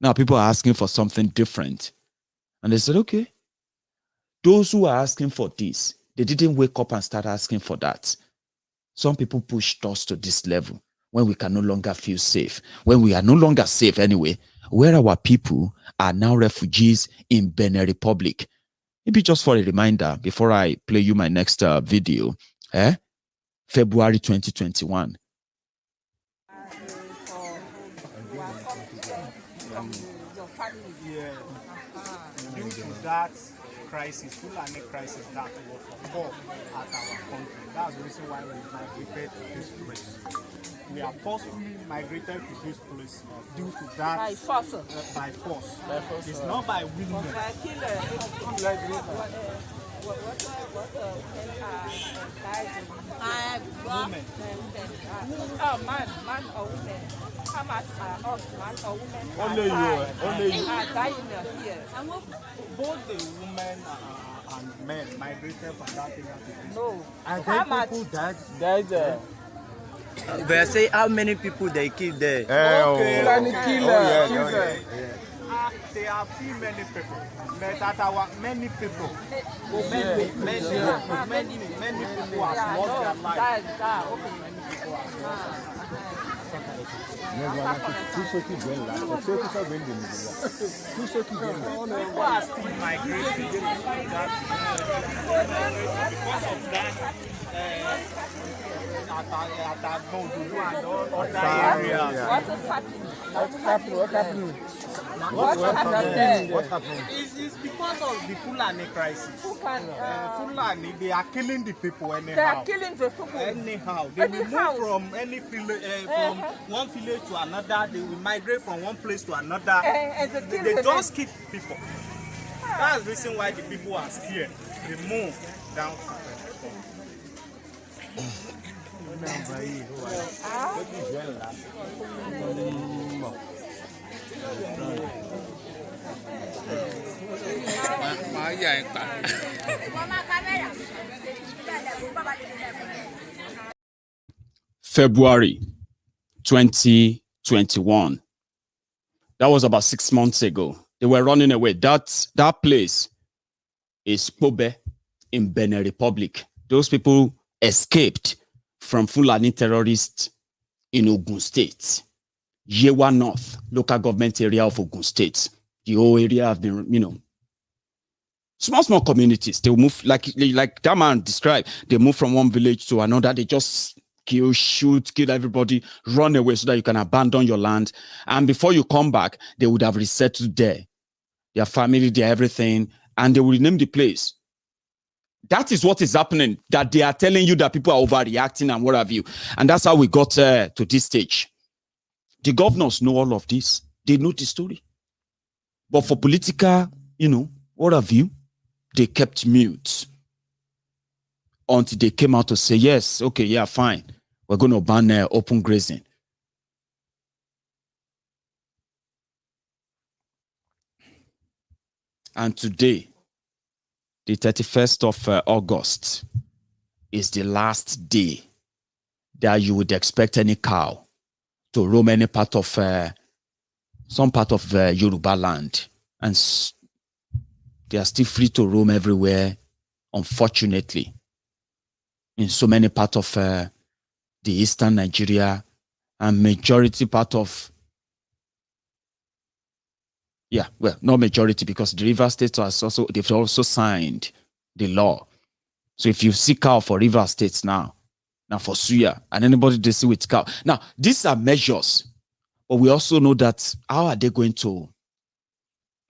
Now people are asking for something different. And they said, okay, those who are asking for this, they didn't wake up and start asking for that. Some people pushed us to this level when we can no longer feel safe. When we are no longer safe anyway, where our people are now refugees in Benin Republic. Maybe just for a reminder, before I play you my next video, February 2021. Yeah. Due to that crisis, Fulani crisis that was occurred at our country, that's the reason why we migrated to this place. We are forcefully migrated to this place due to that. By force. By force. It's not by willingness. Women. Man or women. How much are us, man or women? Only you. Both the women and men migrated from that thing. No. And then people died. They say how many people they killed there. There are few many people. Many people. Many people have lost their lives. People are still migrating because of that. At Ondo and all other areas. What happened? It's because of the Fulani crisis. Fulani, they are killing the people anyhow. They are killing the people anyhow. They will move from any village, from one village to another. They will migrate from one place to another. They just keep people. That's the reason why the people are scared. They move down to February 2021. That was about 6 months ago. They were running away. That place is Pobe in Benin Republic. Those people escaped from Fulani terrorists in Ogun State. Yewa North, local government area of Ogun State. The whole area have been, Small communities. They will move like that man described. They move from one village to another. They just kill, shoot, kill everybody, run away so that you can abandon your land. And before you come back, they would have resettled there. Their family, their everything, and they will rename the place. That is what is happening, that they are telling you that people are overreacting and what have you. And that's how we got to this stage. The governors know all of this. They know the story. But for political, what have you, they kept mute until they came out to say, yes, okay, yeah, fine. We're going to ban open grazing. And today, the 31st of August, is the last day that you would expect any cow to roam any part of, some part of Yoruba land. And they are still free to roam everywhere, unfortunately, in so many parts of the eastern Nigeria and majority part of, not majority, because the River State they've also signed the law. So if you see cow for River States now for Suya, and anybody they see with cow. Now, these are measures, but we also know that how are they going to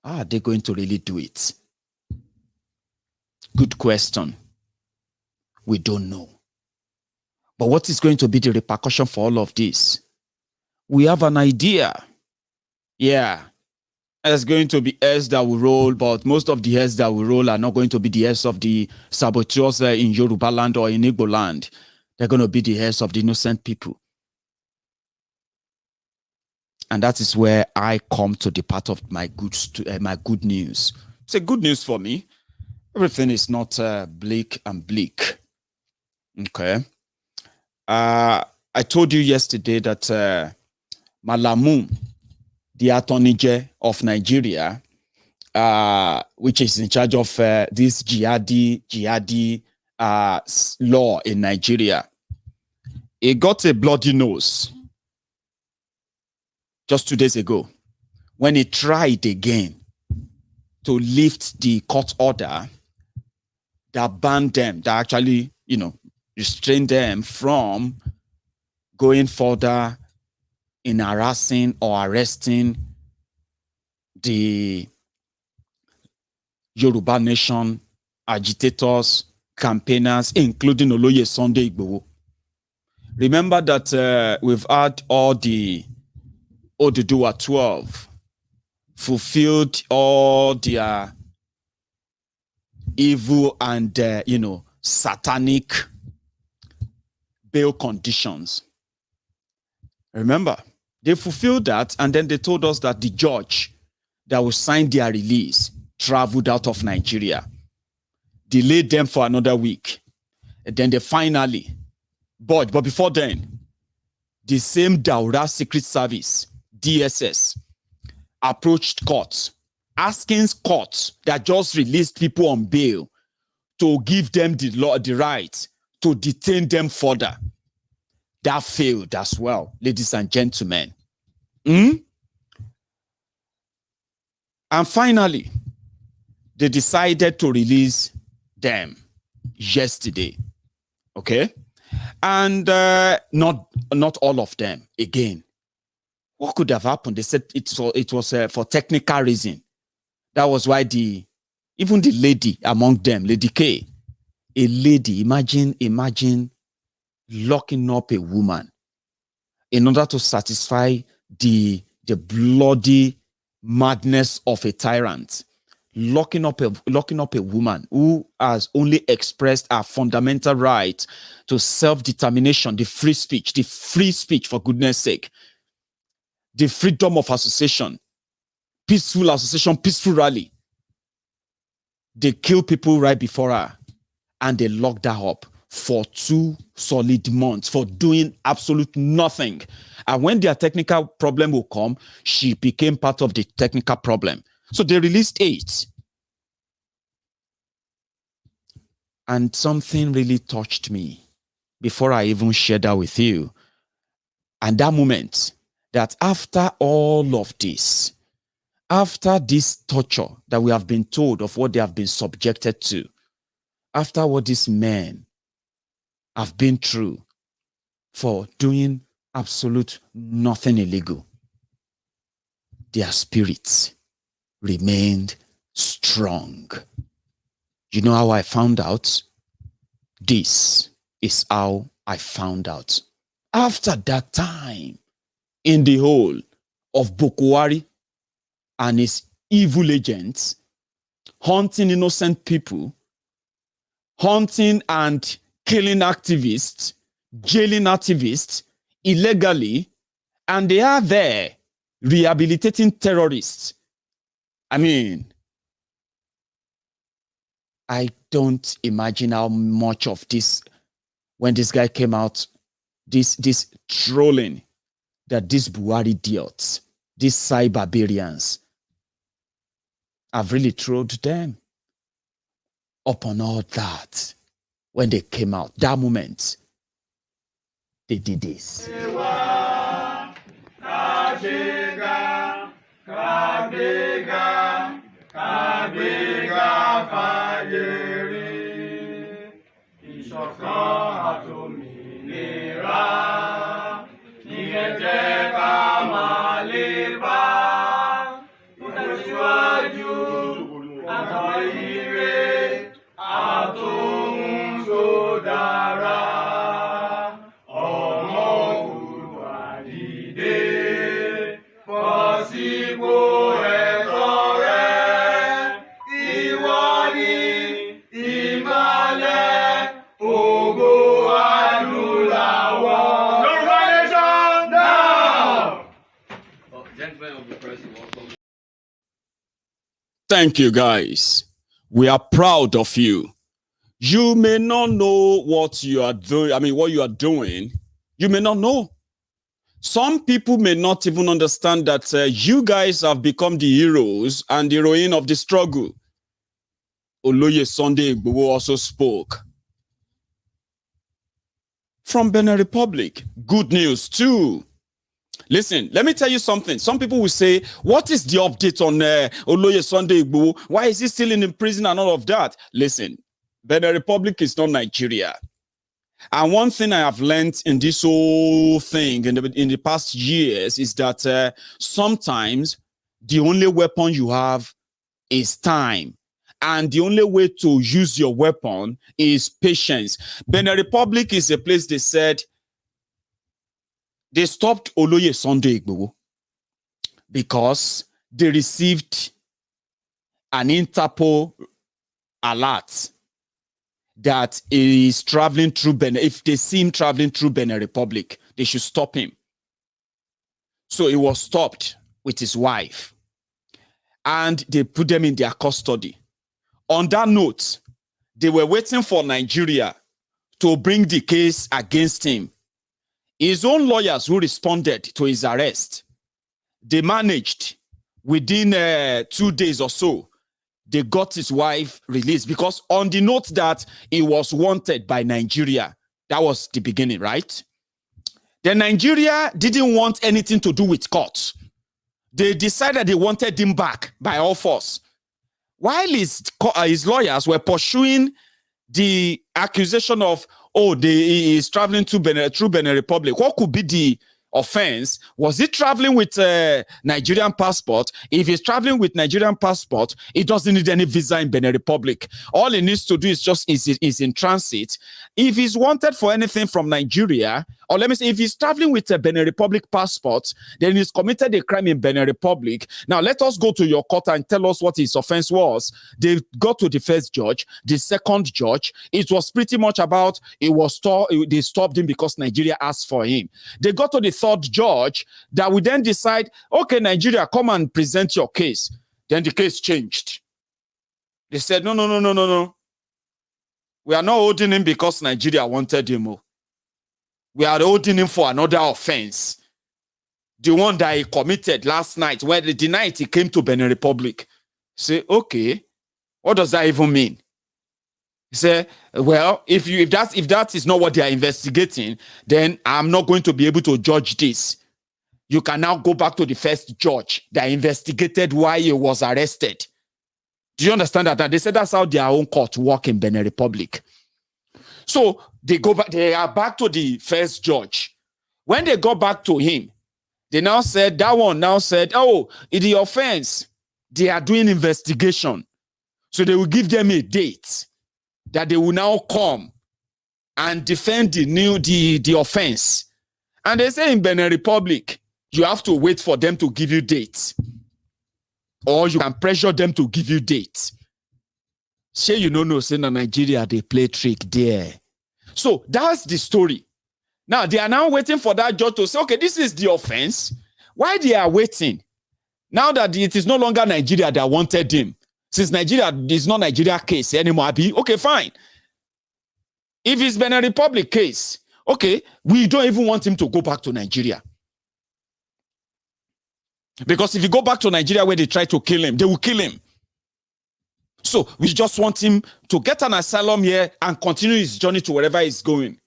really do it? Good question. We don't know. But what is going to be the repercussion for all of this? We have an idea. Yeah. There's going to be heads that will roll, but most of the heads that will roll are not going to be the heads of the saboteurs in Yoruba land or in Igbo land. They're going to be the heads of the innocent people. And that is where I come to the part of my good news. It's a good news for me. Everything is not bleak and bleak. Okay. I told you yesterday that Malamu, the Attorney General of Nigeria, which is in charge of this jihadi law in Nigeria, he got a bloody nose just 2 days ago when he tried again to lift the court order that banned them, that actually, restrained them from going further in harassing or arresting the Yoruba nation agitators, campaigners, including Oloye Sunday Igboho. Remember that we've had all the Oduduwa 12 fulfilled all their evil and, satanic bail conditions. Remember, they fulfilled that, and then they told us that the judge that will sign their release traveled out of Nigeria, delayed them for another week, and then they finally, but before then, the same Daura Secret Service, DSS, approached courts, asking courts that just released people on bail to give them the right to detain them further. That failed as well, ladies and gentlemen. And finally, they decided to release them yesterday. Okay? And not all of them. Again, what could have happened? They said it was for technical reason. That was why even the lady among them, Lady K, a lady, imagine locking up a woman in order to satisfy the bloody madness of a tyrant, locking up a woman who has only expressed her fundamental right to self-determination, the free speech for goodness sake, the freedom of association, peaceful association, peaceful rally. They kill people right before her, and they locked her up for 2 solid months for doing absolute nothing. And when their technical problem will come, she became part of the technical problem. So they released 8. And something really touched me before I even shared that with you. And that moment, that after all of this, after this torture that we have been told of what they have been subjected to, after what these men have been through for doing absolute nothing illegal, their spirits remained strong. You know how I found out? This is how I found out. After that time, in the whole of Bokwari and his evil agents, hunting innocent people, hunting and killing activists, jailing activists illegally, and they are there rehabilitating terrorists. I mean, I don't imagine how much of this, when this guy came out, this trolling that these Buhari idiots, these cyberbarians, have really trolled them upon all that. When they came out, that moment, they did this. Thank you, guys. We are proud of you. You may not know what you are doing. I mean, what you are doing, you may not know. Some people may not even understand that you guys have become the heroes and the heroine of the struggle. Oloye Sunday Igboho also spoke from Benin Republic. Good news too. Listen, let me tell you something. Some people will say, what is the update on Oloye Sunday Igboho? Why is he still in prison and all of that? Listen, Benin Republic is not Nigeria. And one thing I have learned in this whole thing in the past years is that sometimes the only weapon you have is time. And the only way to use your weapon is patience. Benin Republic is a place they said they stopped Oloye Sunday Igboho because they received an Interpol alert that he is traveling through Benin. If they see him traveling through Benin Republic, they should stop him. So he was stopped with his wife and they put them in their custody. On that note, they were waiting for Nigeria to bring the case against him. His own lawyers who responded to his arrest, they managed within 2 days or so, they got his wife released because on the note that he was wanted by Nigeria, that was the beginning, right? Then Nigeria didn't want anything to do with court. They decided they wanted him back by all force. While his lawyers were pursuing the accusation of, oh, he is traveling through Benin Republic. What could be the offense? Was he traveling with a Nigerian passport? If he's traveling with Nigerian passport, he doesn't need any visa in Benin Republic. All he needs to do is just is in transit. If he's wanted for anything from Nigeria, or let me say, if he's traveling with a Benin Republic passport, then he's committed a crime in Benin Republic. Now, let us go to your court and tell us what his offense was. They got to the first judge, the second judge. It was pretty much about they stopped him because Nigeria asked for him. They got to the third judge that would then decide, okay, Nigeria, come and present your case. Then the case changed. They said, no. We are not holding him because Nigeria wanted him. We are holding him for another offense. The one that he committed last night, where the night he came to Benin Republic. Say, okay, what does that even mean? He said, well, if that is not what they are investigating, then I'm not going to be able to judge this. you can now go back to the first judge that investigated why he was arrested. Do you understand that? And they said that's how their own court work in Benin Republic. So they go back, they are back to the first judge. When they go back to him, they now said, that one now said, oh, in the offense, they are doing investigation. So they will give them a date that they will now come and defend the offense. And they say in Benin Republic, you have to wait for them to give you dates. Or you can pressure them to give you dates. Say you don't know, say in Nigeria, they play trick there. So that's the story. Now, they are now waiting for that judge to say, okay, this is the offense. Why they are waiting? Now that it is no longer Nigeria that wanted him, since Nigeria is not Nigeria case anymore, okay, fine. If it's Benin Republic case, okay, we don't even want him to go back to Nigeria. Because if you go back to Nigeria where they try to kill him, they will kill him. So we just want him to get an asylum here and continue his journey to wherever he's going.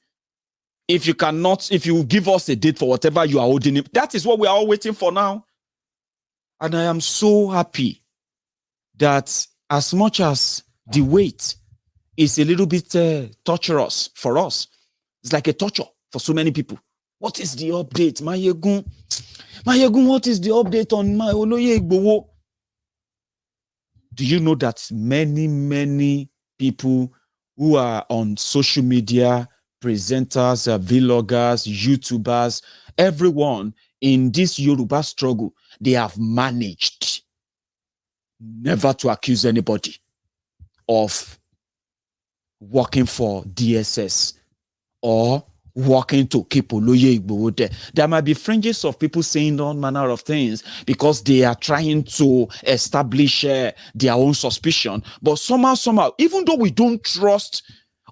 If you cannot, if you give us a date for whatever you are holding him, that is what we are all waiting for now. And I am so happy that as much as the wait is a little bit torturous for us, it's like a torture for so many people. What is the update? Maiyegun, what is the update on my Oloye Igboho? Do you know that many people who are on social media, presenters, vloggers, YouTubers, everyone in this Yoruba struggle, they have managed never to accuse anybody of working for DSS or working to keep Oloye Igboho there. There might be fringes of people saying all manner of things because they are trying to establish their own suspicion. But somehow, even though we don't trust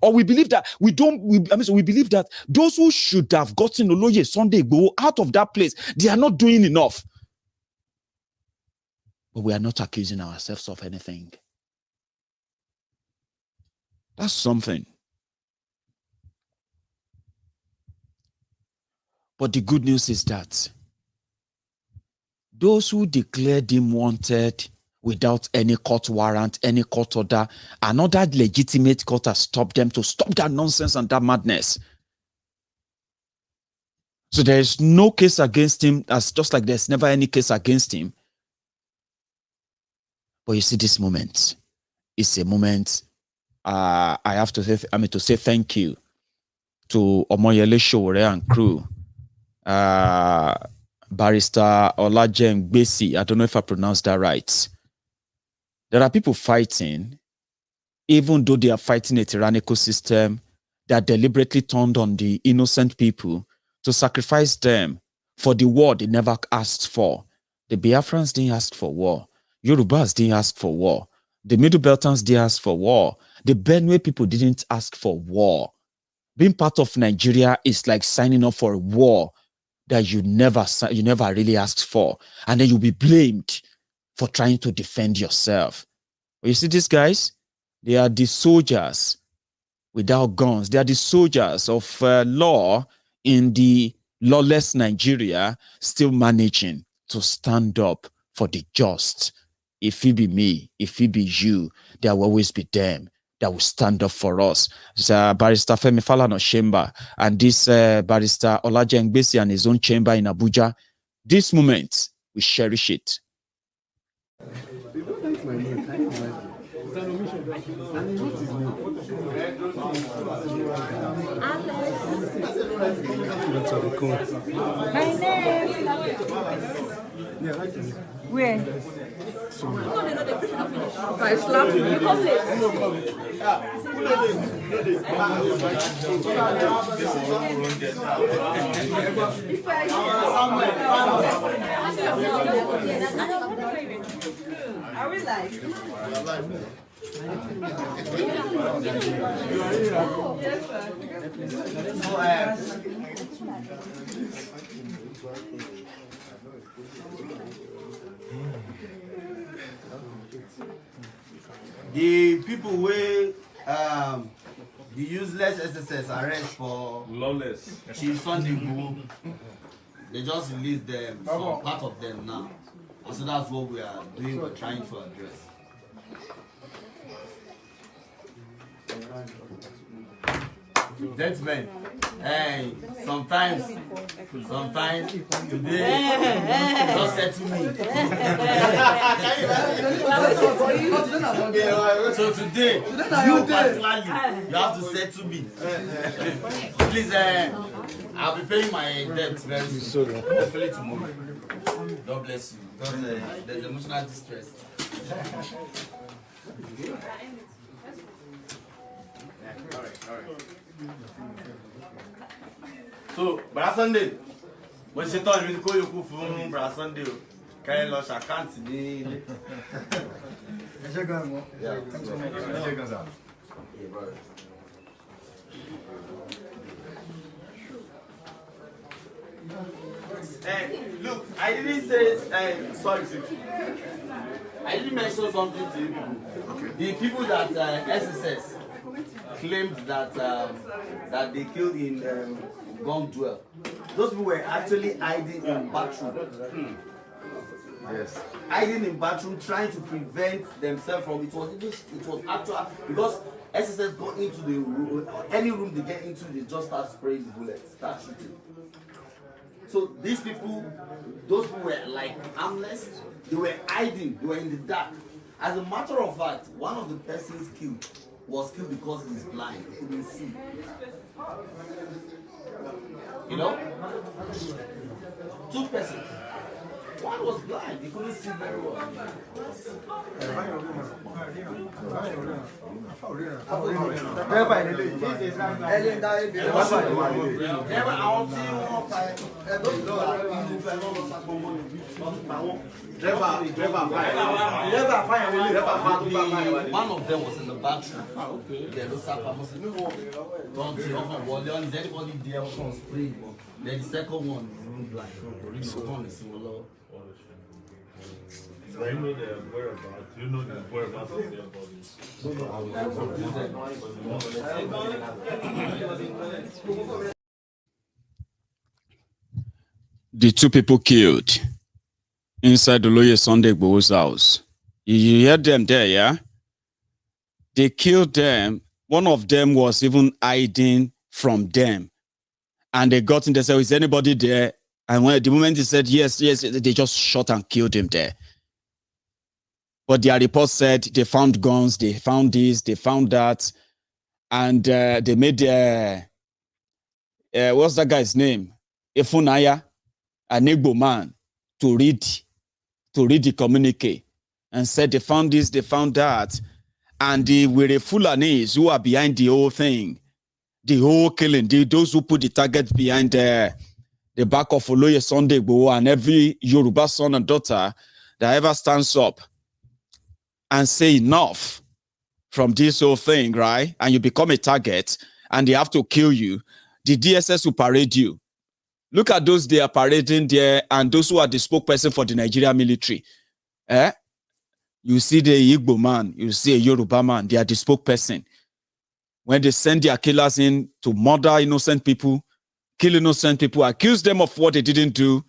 or we believe that we believe that those who should have gotten Oloye Sunday Igboho out of that place, they are not doing enough. But we are not accusing ourselves of anything. That's something. But the good news is that those who declared him wanted without any court warrant, any court order, another legitimate court has stopped them to stop that nonsense and that madness. So there is no case against him, as just like there's never any case against him. But you see, this moment is a moment I have to say thank you to Omoyele Sowore and crew. Barrister Olajem Gbesi, I don't know if I pronounced that right. There are people fighting, even though they are fighting a tyrannical system that deliberately turned on the innocent people to sacrifice them for the war they never asked for. The Biafrans didn't ask for war. Yorubas didn't ask for war. The Middle Beltans didn't ask for war. The Benue people didn't ask for war. Being part of Nigeria is like signing up for a war that you never really asked for, and then you'll be blamed for trying to defend yourself. But you see these guys, they are the soldiers without guns. They are the soldiers of law in the lawless Nigeria, still managing to stand up for the just. If it be me, if it be you, there will always be them that will stand up for us. It's Barrister Femi Falana chamber, and this Barrister Olajem Gbesi and his own chamber in Abuja. This moment, we cherish it. Where? If I slap you, you come late. Are we live? The people will the useless SSS arrest for lawless Chief Sunday Igboho. They just released them, some part of them now. And so that's what we are doing, we're trying to address. Gentlemen, hey, sometimes today, just say to me. So today, you particularly, you have to say to me. Please, I'll be paying my debt very soon. Hopefully tomorrow. God bless you. Because there's emotional distress. All right. So, Brother Sunday, when she told me to call you for Brother Sunday, can you lose account? Look, I didn't say, sorry, I didn't mention something to you people. Okay. The people that SSS claimed that that they killed in Gondwell, those people were actually hiding in bathroom. Yes. Hiding in bathroom, trying to prevent themselves from it was actual because SSS got into the room, any room they get into, they just start spraying bullets, start shooting. So these people, those people were like harmless, they were hiding, they were in the dark. As a matter of fact, one of the persons killed was killed because he's blind, he couldn't see. You know? 2 persons. One was blind, he couldn't see very well. One of them was in the bathroom. Anybody there was spraying. Then the second one is blind. So you know their whereabouts. You know the whereabouts of their bodies. The 2 people killed inside the lawyer Sunday Igboho's house. You hear them there, yeah? They killed them. One of them was even hiding from them. And they got in there, said, is anybody there? And when the moment he said yes, they just shot and killed him there. But their report said they found guns, they found this, they found that, and they made what's that guy's name? Efunaya, an Igbo man, to read the communique, and said they found this, they found that, and they were the Fulanis who are behind the whole thing, the whole killing, those who put the target behind the back of Oloye Sunday Igboho, and every Yoruba son and daughter that ever stands up and say enough from this whole thing, right? And you become a target and they have to kill you. The DSS will parade you. Look at those they are parading there and those who are the spokesperson for the Nigerian military. You see the Igbo man, you see a Yoruba man, they are the spokesperson. When they send their killers in to murder innocent people, kill innocent people, accuse them of what they didn't do,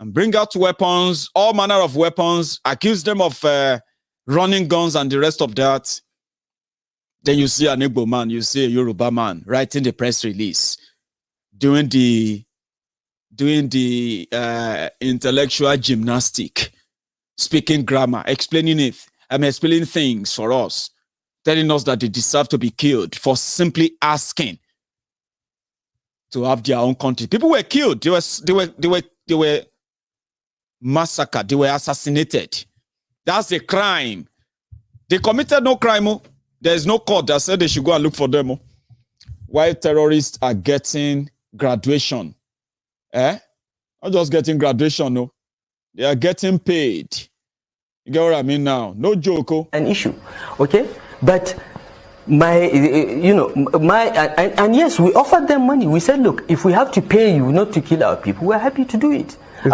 and bring out weapons, all manner of weapons, accuse them of running guns and the rest of that. Then you see an Igbo man, you see a Yoruba man writing the press release, doing the intellectual gymnastic, speaking grammar, explaining things for us, telling us that they deserve to be killed for simply asking to have their own country. People were killed. They were massacred. They were assassinated. That's a crime. They committed no crime. There is no court that said they should go and look for them. Why terrorists are getting graduation? Not just getting graduation, no. They are getting paid. You get what I mean now? No joke. An issue, okay? But and yes, we offered them money. We said, look, if we have to pay you not to kill our people, we're happy to do it. Is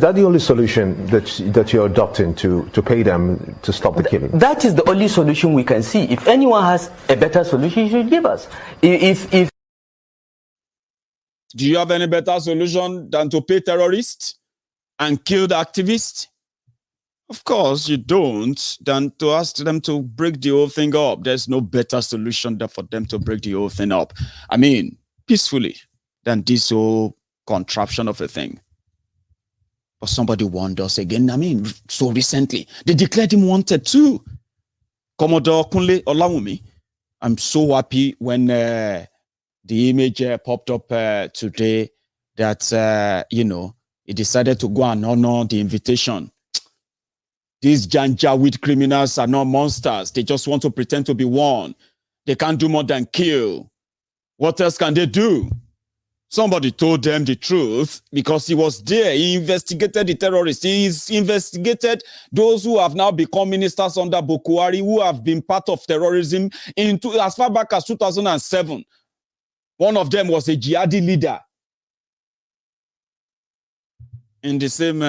that the only solution that you're adopting to pay them to stop the killing? That is the only solution we can see. If anyone has a better solution, he should give us. Do you have any better solution than to pay terrorists and kill the activists? Of course, you don't, than to ask them to break the whole thing up. There's no better solution than for them to break the whole thing up. I mean, peacefully, than this whole contraption of a thing. But somebody warned us again. I mean, so recently, they declared him wanted too. Commodore Kunle Olawumi. I'm so happy when the image popped up today that, he decided to go and honor the invitation. These Janjaweed criminals are not monsters. They just want to pretend to be one. They can't do more than kill. What else can they do? Somebody told them the truth because he was there. He investigated the terrorists. He's investigated those who have now become ministers under Boko Haram, who have been part of terrorism as far back as 2007. One of them was a jihadi leader. In the same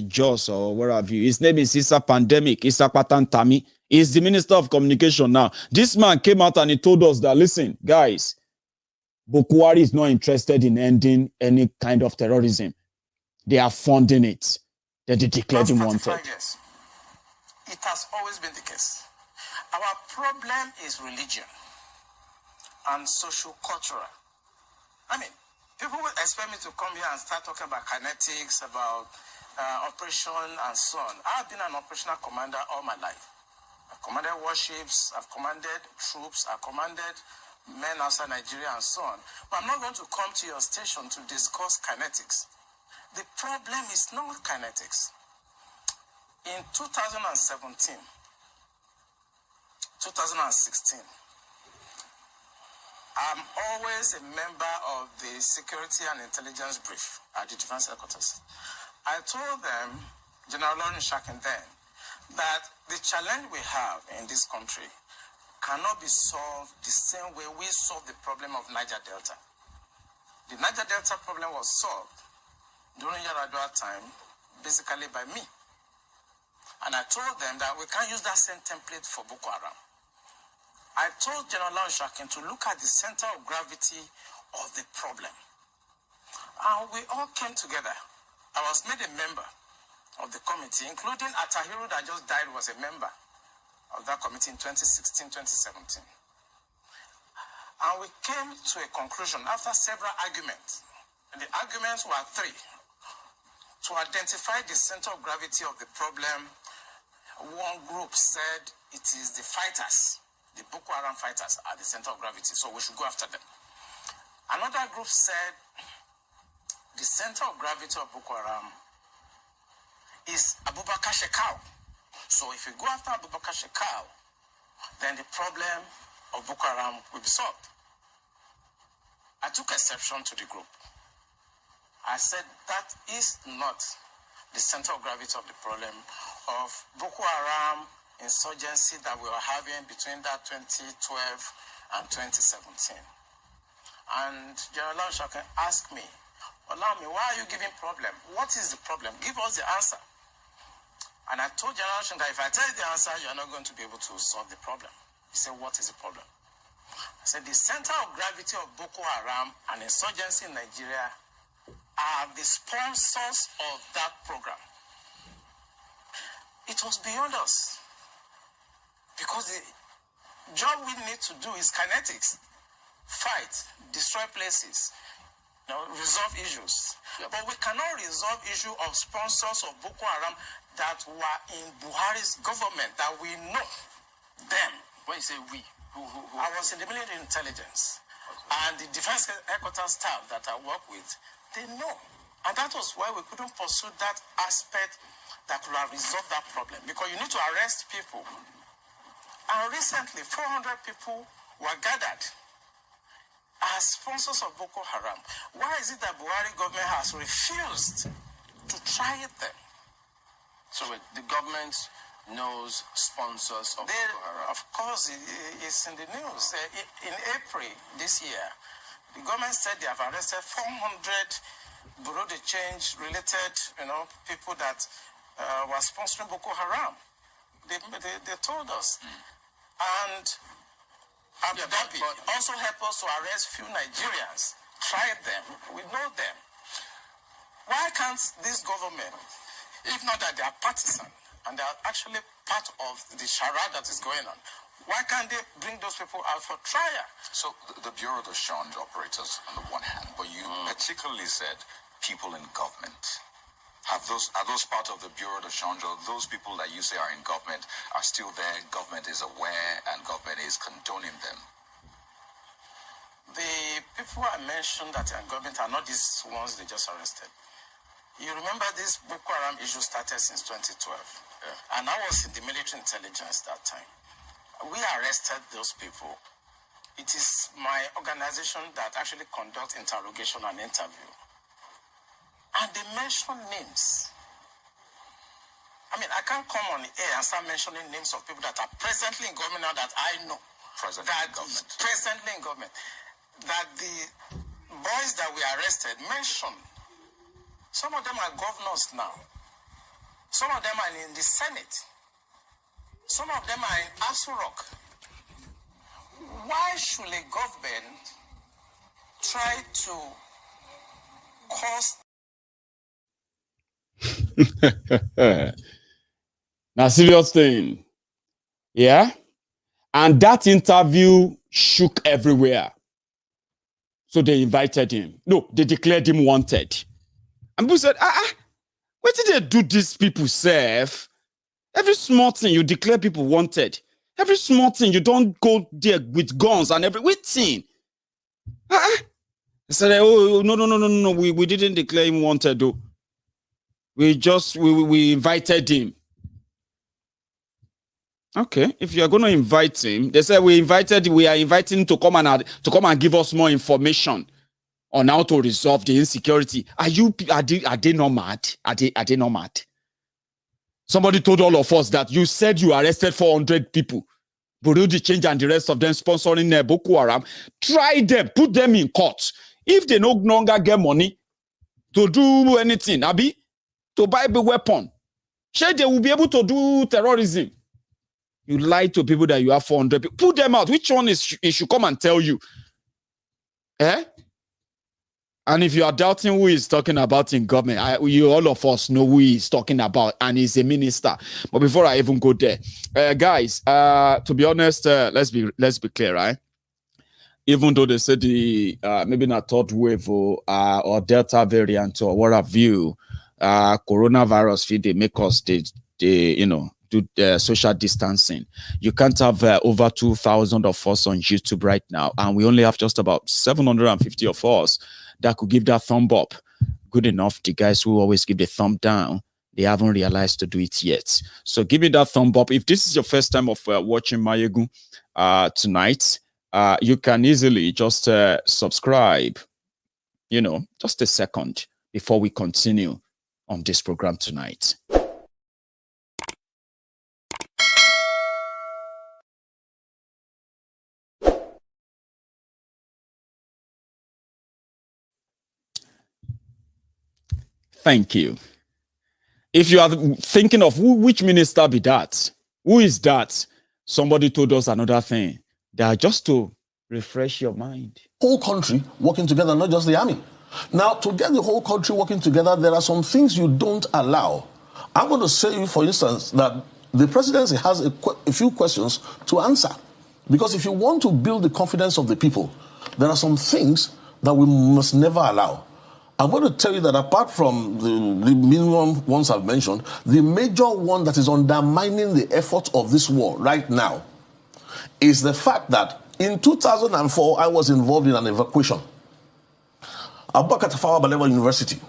Jos or where have you. His name is Issa Pandemic, Issa Patantami. He's the Minister of Communication now. This man came out and he told us that, listen, guys, Boko Haram is not interested in ending any kind of terrorism. They are funding it. They declared him wanted. Years. It has always been the case. Our problem is religion and social-cultural. I mean, people will expect me to come here and start talking about kinetics, about operation and so on. I've been an operational commander all my life. I've commanded warships, I've commanded troops, I've commanded men outside Nigeria and so on. But I'm not going to come to your station to discuss kinetics. The problem is not kinetics. In 2017, 2016, I'm always a member of the Security and Intelligence Brief at the Defense Headquarters. I told them, General Lawrence Shakin then, that the challenge we have in this country cannot be solved the same way we solved the problem of Niger Delta. The Niger Delta problem was solved during Yaradua time, basically by me. And I told them that we can't use that same template for Boko Haram. I told General Lawrence Shakin to look at the center of gravity of the problem. And we all came together. I was made a member of the committee, including Atahiru that just died was a member of that committee in 2016, 2017. And we came to a conclusion after several arguments. And the arguments were three. To identify the center of gravity of the problem, one group said it is the fighters. The Boko Haram fighters are the center of gravity, so we should go after them. Another group said the center of gravity of Boko Haram is Abubakar Shekau. So if we go after Abubakar Shekau, then the problem of Boko Haram will be solved. I took exception to the group. I said that is not the center of gravity of the problem of Boko Haram insurgency that we were having between that 2012 and 2017. And General Shakin asked me, allow me, why are you giving problem? What is the problem? Give us the answer. And I told General Shakin that if I tell you the answer, you're not going to be able to solve the problem. He said, what is the problem? I said, the center of gravity of Boko Haram and insurgency in Nigeria are the sponsors of that program. It was beyond us. Because the job we need to do is kinetics. Fight, destroy places, resolve issues. Yep. But we cannot resolve issue of sponsors of Boko Haram that were in Buhari's government, that we know them. When you say we, who? I was in the military intelligence. Okay. And the defense headquarters staff that I work with, they know. And that was why we couldn't pursue that aspect that could have resolved that problem. Because you need to arrest people. And recently, 400 people were gathered as sponsors of Boko Haram. Why is it that Buhari government has refused to try them? So the government knows sponsors of Boko Haram? Of course, it's in the news. In April this year, the government said they have arrested 400 Bureau de Change related, people that were sponsoring Boko Haram. They told us. And Abu Dhabi also helped us to arrest few Nigerians tried them, we know them. Why can't this government, if not that they are partisan and they are actually part of the charade that is going on, why can't they bring those people out for trial? So the Bureau de Change operators on the one hand, but you particularly said people in government. Are those part of the Bureau de Change, or those people that you say are in government are still there, government is aware and government is condoning them? The people I mentioned that are in government are not these ones they just arrested. You remember this Boko Haram issue started since 2012. Yeah. And I was in the military intelligence that time. We arrested those people. It is my organization that actually conducts interrogation and interview. And they mention names. I mean, I can't come on the air and start mentioning names of people that are presently in government now that I know. Presently in government. That the boys that we arrested mentioned. Some of them are governors now. Some of them are in the Senate. Some of them are in Aso Rock. Why should a government try to cause... Now, serious thing. Yeah? And that interview shook everywhere. So they invited him. No, they declared him wanted. And people said, what did they do these people, Seth? Every small thing you declare people wanted. Every small thing you don't go there with guns and everything. They said, oh, no. We didn't declare him wanted, though. We invited him. Okay, if you are going to invite him, they said we are inviting him to come and give us more information on how to resolve the insecurity. Are they not mad? Are they not mad? Somebody told all of us that you said you arrested 400 people. Bureau de Change and the rest of them sponsoring Boko Haram. Try them, put them in court. If they no longer get money to do anything, to buy a weapon, sure they will be able to do terrorism. You lie to people that you have 400 people. Put them out. Which one is it should come and tell you? And if you are doubting who he's talking about in government, all of us know who he's talking about, and he's a minister. But before I even go there, guys, to be honest, let's be clear, right? Even though they said the maybe not third wave or Delta variant or what have you, coronavirus they make us do social distancing. You can't have over 2,000 of us on YouTube right now, and we only have just about 750 of us that could give that thumb up. Good enough. The guys who always give the thumb down, they haven't realized to do it yet. So give me that thumb up. If this is your first time of watching Maiyegun tonight, you can easily just subscribe, just a second before we continue on this program tonight. Thank you. If you are thinking of which minister be that, who is that? Somebody told us another thing. They are just to refresh your mind. Whole country working together, not just the army. Now, to get the whole country working together, there are some things you don't allow. I'm going to say, for instance, that the presidency has a few questions to answer. Because if you want to build the confidence of the people, there are some things that we must never allow. I'm going to tell you that apart from the minimum ones I've mentioned, the major one that is undermining the effort of this war right now is the fact that in 2004, I was involved in an evacuation. Abubakar Tafawa Balewa University,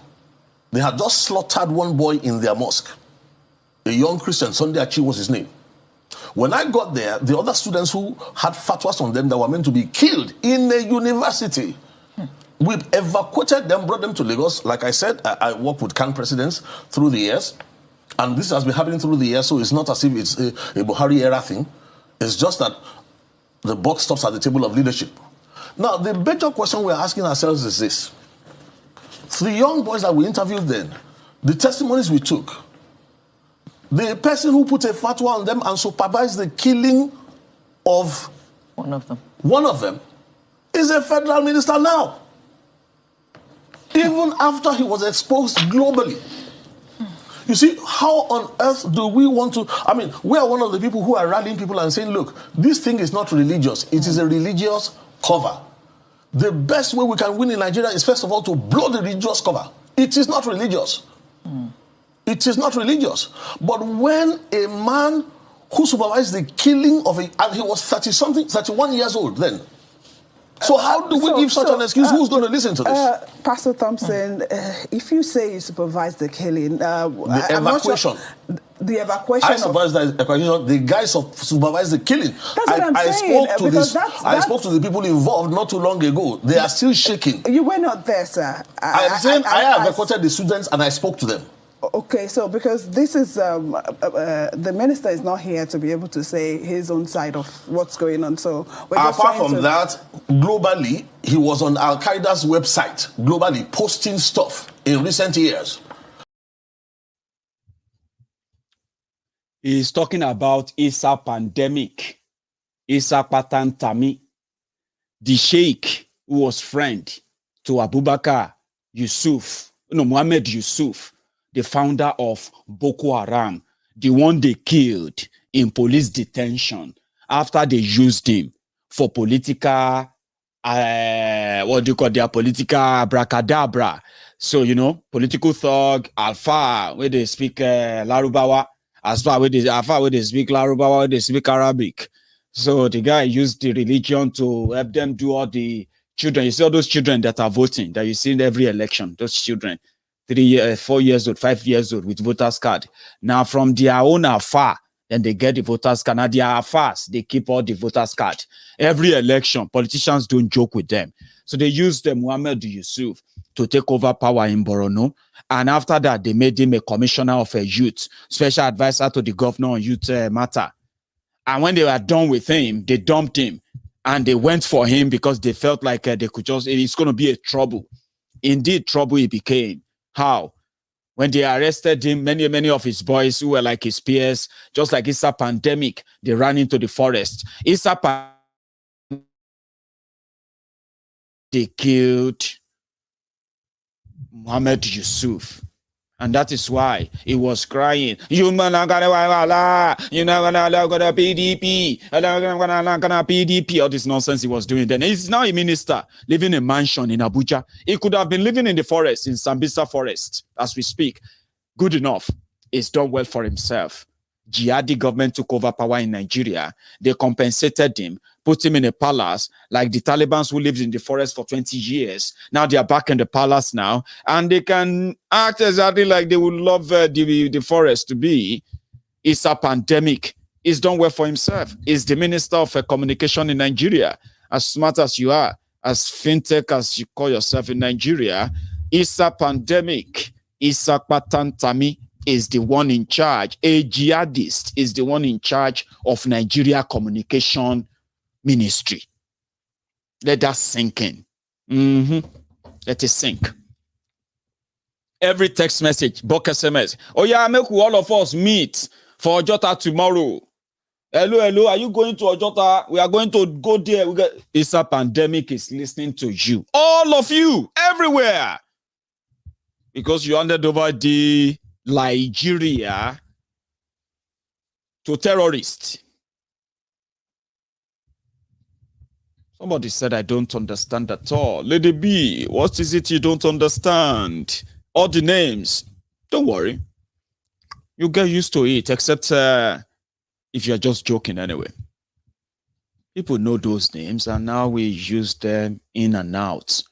they had just slaughtered one boy in their mosque. A young Christian, Sunday Achi was his name. When I got there, the other students who had fatwas on them that were meant to be killed in a university, we evacuated them, brought them to Lagos. Like I said, I worked with CAN presidents through the years. And this has been happening through the years, so it's not as if it's a Buhari era thing. It's just that the buck stops at the table of leadership. Now, the major question we're asking ourselves is this. The young boys that we interviewed then, the testimonies we took, the person who put a fatwa on them and supervised the killing of one of them is a federal minister now. even after he was exposed globally. You see, how on earth do we want to... I mean, we are one of the people who are rallying people and saying, look, this thing is not religious. It is a religious cover. The best way we can win in Nigeria is, first of all, to blow the religious cover. It is not religious. It is not religious. But when a man who supervised the killing of and he was 31 years old then. So how do we give such an excuse? Who's going to listen to this? Pastor Thompson, if you say you supervised the killing... the evacuation. The evacuation. I supervised the evacuation. The guys supervised the killing. That's what I'm saying. I spoke to the people involved not too long ago. They are still shaking. You were not there, sir. I'm saying I evacuated the students and I spoke to them. Okay, so because this is, the minister is not here to be able to say his own side of what's going on. So we're just apart from that, globally, he was on Al-Qaeda's website, globally, posting stuff in recent years. He's talking about Isa pandemic, Isa Patantami, the sheikh who was friend to Abubakar Muhammad Yusuf, the founder of Boko Haram, the one they killed in police detention after they used him for political, their political abracadabra. So, political thug, Alpha, where they speak Larubawa, Alpha, where they speak Larubawa, where they speak Arabic. So the guy used the religion to help them do all the children. You see all those children that are voting, that you see in every election, those children. 4 years old, 5 years old with voters card. Now from their own afar, then they get the voters card. Now their affairs, they keep all the voters card. Every election, politicians don't joke with them. So they used Muhammad Yusuf to take over power in Borno. And after that, they made him a commissioner of youth, special advisor to the governor on youth matter. And when they were done with him, they dumped him. And they went for him because they felt like they could it's going to be a trouble. Indeed, trouble it became. How? When they arrested him, many of his boys who were like his peers, just like Isa pandemic, they ran into the forest. They killed Muhammad Yusuf. And that is why he was crying, you're not gonna PDP, PDP, all this nonsense he was doing then. He's now a minister living in a mansion in Abuja. He could have been living in the forest, in Sambisa forest, as we speak. Good enough. He's done well for himself. Jihadi government took over power in Nigeria. They compensated him, put him in a palace, like the Taliban who lived in the forest for 20 years. Now they are back in the palace now, and they can act exactly like they would love the forest to be. It's a pandemic. He's done well for himself. He's the minister of communication in Nigeria. As smart as you are, as fintech as you call yourself in Nigeria, it's a pandemic. Isa Patantami is the one in charge. A jihadist is the one in charge of Nigeria communication ministry. Let that sink in. Let it sink. Every text message, bulk SMS. Oh yeah, make all of us meet for Ojota tomorrow. Hello, are you going to Ojota? We are going to go there. It's a pandemic is listening to you. All of you, everywhere. Because you handed over the Nigeria to terrorists. Somebody said, I don't understand at all. Lady B, what is it you don't understand? All the names. Don't worry. You get used to it, except if you're just joking anyway. People know those names, and now we use them in and out.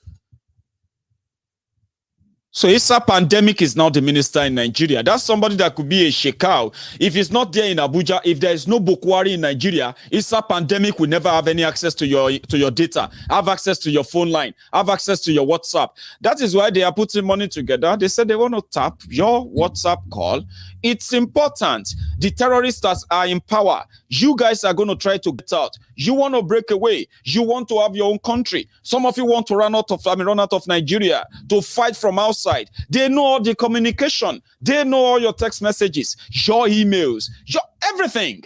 So Isa Pandemic is now the minister in Nigeria. That's somebody that could be a shekau. If he's not there in Abuja, if there is no Boko Haram in Nigeria, Isa Pandemic will never have any access to your data, have access to your phone line, have access to your WhatsApp. That is why they are putting money together. They said they want to tap your WhatsApp call. It's important. The terrorists that are in power, you guys are going to try to get out. You want to break away. You want to have your own country. Some of you want to run out of Nigeria to fight from outside. They know all the communication. They know all your text messages, your emails, your everything.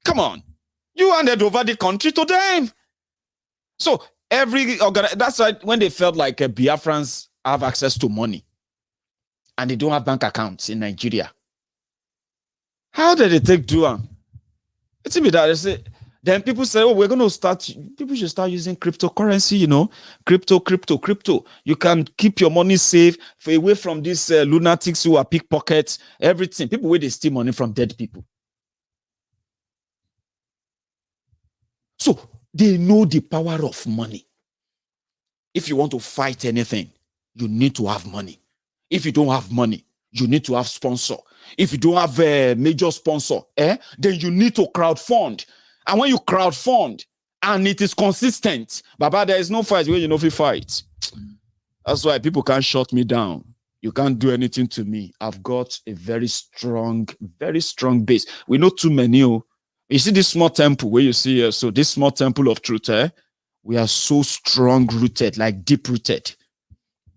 Come on. You handed over the country to them. So that's why when they felt like Biafrans have access to money and they don't have bank accounts in Nigeria. How did they take do it? It's be that they say, then people say, oh, we're going to start, people should start using cryptocurrency, you know, crypto. You can keep your money safe away from these lunatics who are pickpockets, everything. People where they steal money from dead people. So they know the power of money. If you want to fight anything, you need to have money. If you don't have money, you need to have sponsor. If you don't have a major sponsor, then you need to crowdfund. And when you crowdfund and it is consistent, Baba, there is no fight where you know if you fight. That's why people can't shut me down. You can't do anything to me. I've got a very strong base. We know too many. You see this small temple where you see here, so this small temple of truth, we are so strong rooted, like deep rooted.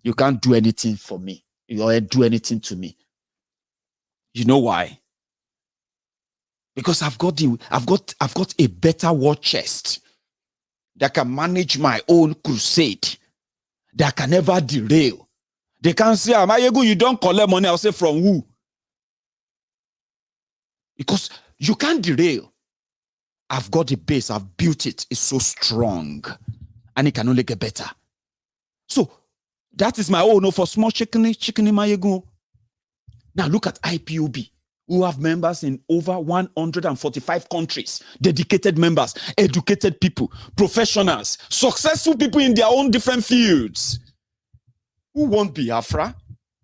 You can't do anything for me. You can't do anything to me. You know why? Because I've got a better war chest that can manage my own crusade, that can never derail. They can say, Maiyegun, you don't collect money. I'll say, from who? Because you can't derail. I've got the base, I've built it. It's so strong. And it can only get better. So that is my own for small chicken Maiyegun. Now look at IPOB, who have members in over 145 countries, dedicated members, educated people, professionals, successful people in their own different fields, who want biafra,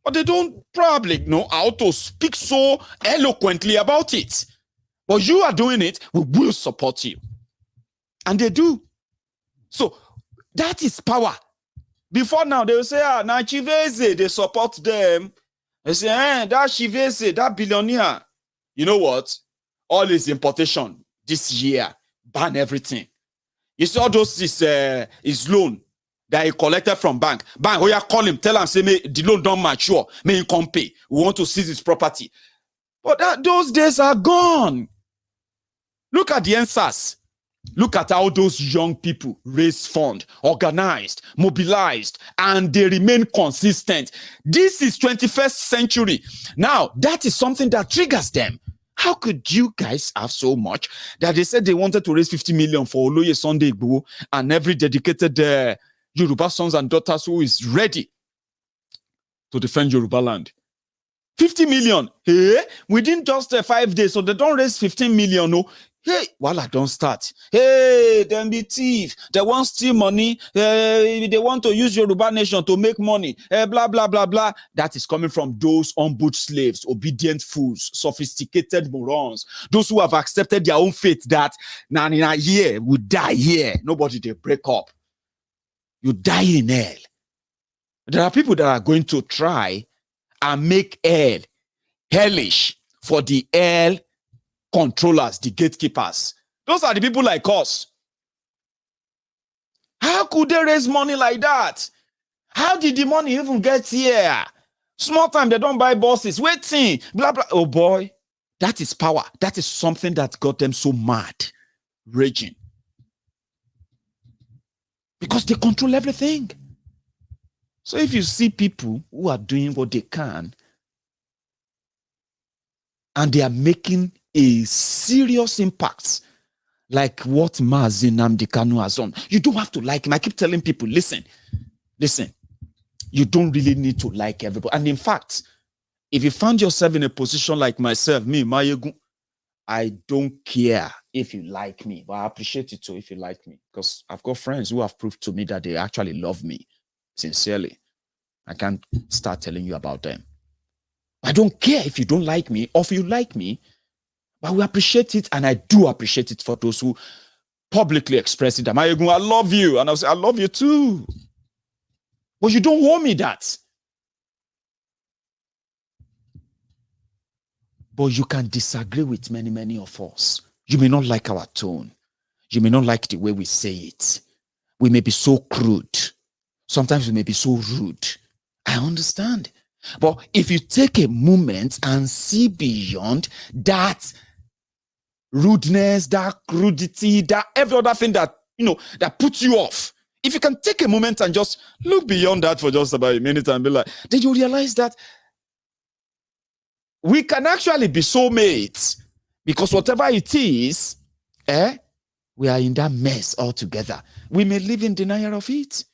but they don't probably know how to speak so eloquently about it. But you are doing it, we will support you. And they do. So that is power. Before now, they will say, now Chivese, they support them. They say, that Chivese, that billionaire. You know what? All his importation this year, ban everything. You see all those his loan that he collected from bank. Bank, call him, tell him, say, the loan don't mature, may he come pay. We want to seize his property. But those days are gone. Look at the NSAS. Look at how those young people raise fund, organized, mobilized, and they remain consistent. This is 21st century. Now, that is something that triggers them. How could you guys have so much that they said they wanted to raise 50 million for Oloye Sunday Igboho and every dedicated Yoruba sons and daughters who is ready to defend Yoruba land? 50 million. Hey, within just 5 days, so they don't raise 15 million. No. Hey, I don't start. Hey, them be thief. They want steal money. They want to use Yoruba nation to make money. Blah, blah, blah, blah. That is coming from those on-boot slaves, obedient fools, sophisticated morons, those who have accepted their own fate that in a year, we die here. Nobody, they break up. You die in hell. There are people that are going to try and make hell hellish for the hell controllers, the gatekeepers. Those are the people like us. How could they raise money like that? How did the money even get here? Small time, they don't buy buses. Waiting, blah, blah. Oh boy, that is power. That is something that got them so mad, raging. Because they control everything. So if you see people who are doing what they can, and they are making a serious impact, like what Nnamdi Kanu has done. You don't have to like him. I keep telling people, listen, you don't really need to like everybody. And in fact, if you found yourself in a position like myself, me, Maiyegun, I don't care if you like me, but I appreciate it too if you like me, because I've got friends who have proved to me that they actually love me sincerely. I can't start telling you about them. I don't care if you don't like me or if you like me, but we appreciate it, and I do appreciate it for those who publicly express it. Maiyegun, I love you, and I'll say, I love you too. But you don't owe me that. But you can disagree with many of us. You may not like our tone. You may not like the way we say it. We may be so crude. Sometimes we may be so rude. I understand. But if you take a moment and see beyond that rudeness, that crudity, that every other thing that, that puts you off, If you can take a moment and just look beyond that for just about a minute and be like, then you realize that we can actually be soulmates, because whatever it is, we are in that mess altogether. We may live in denial of it,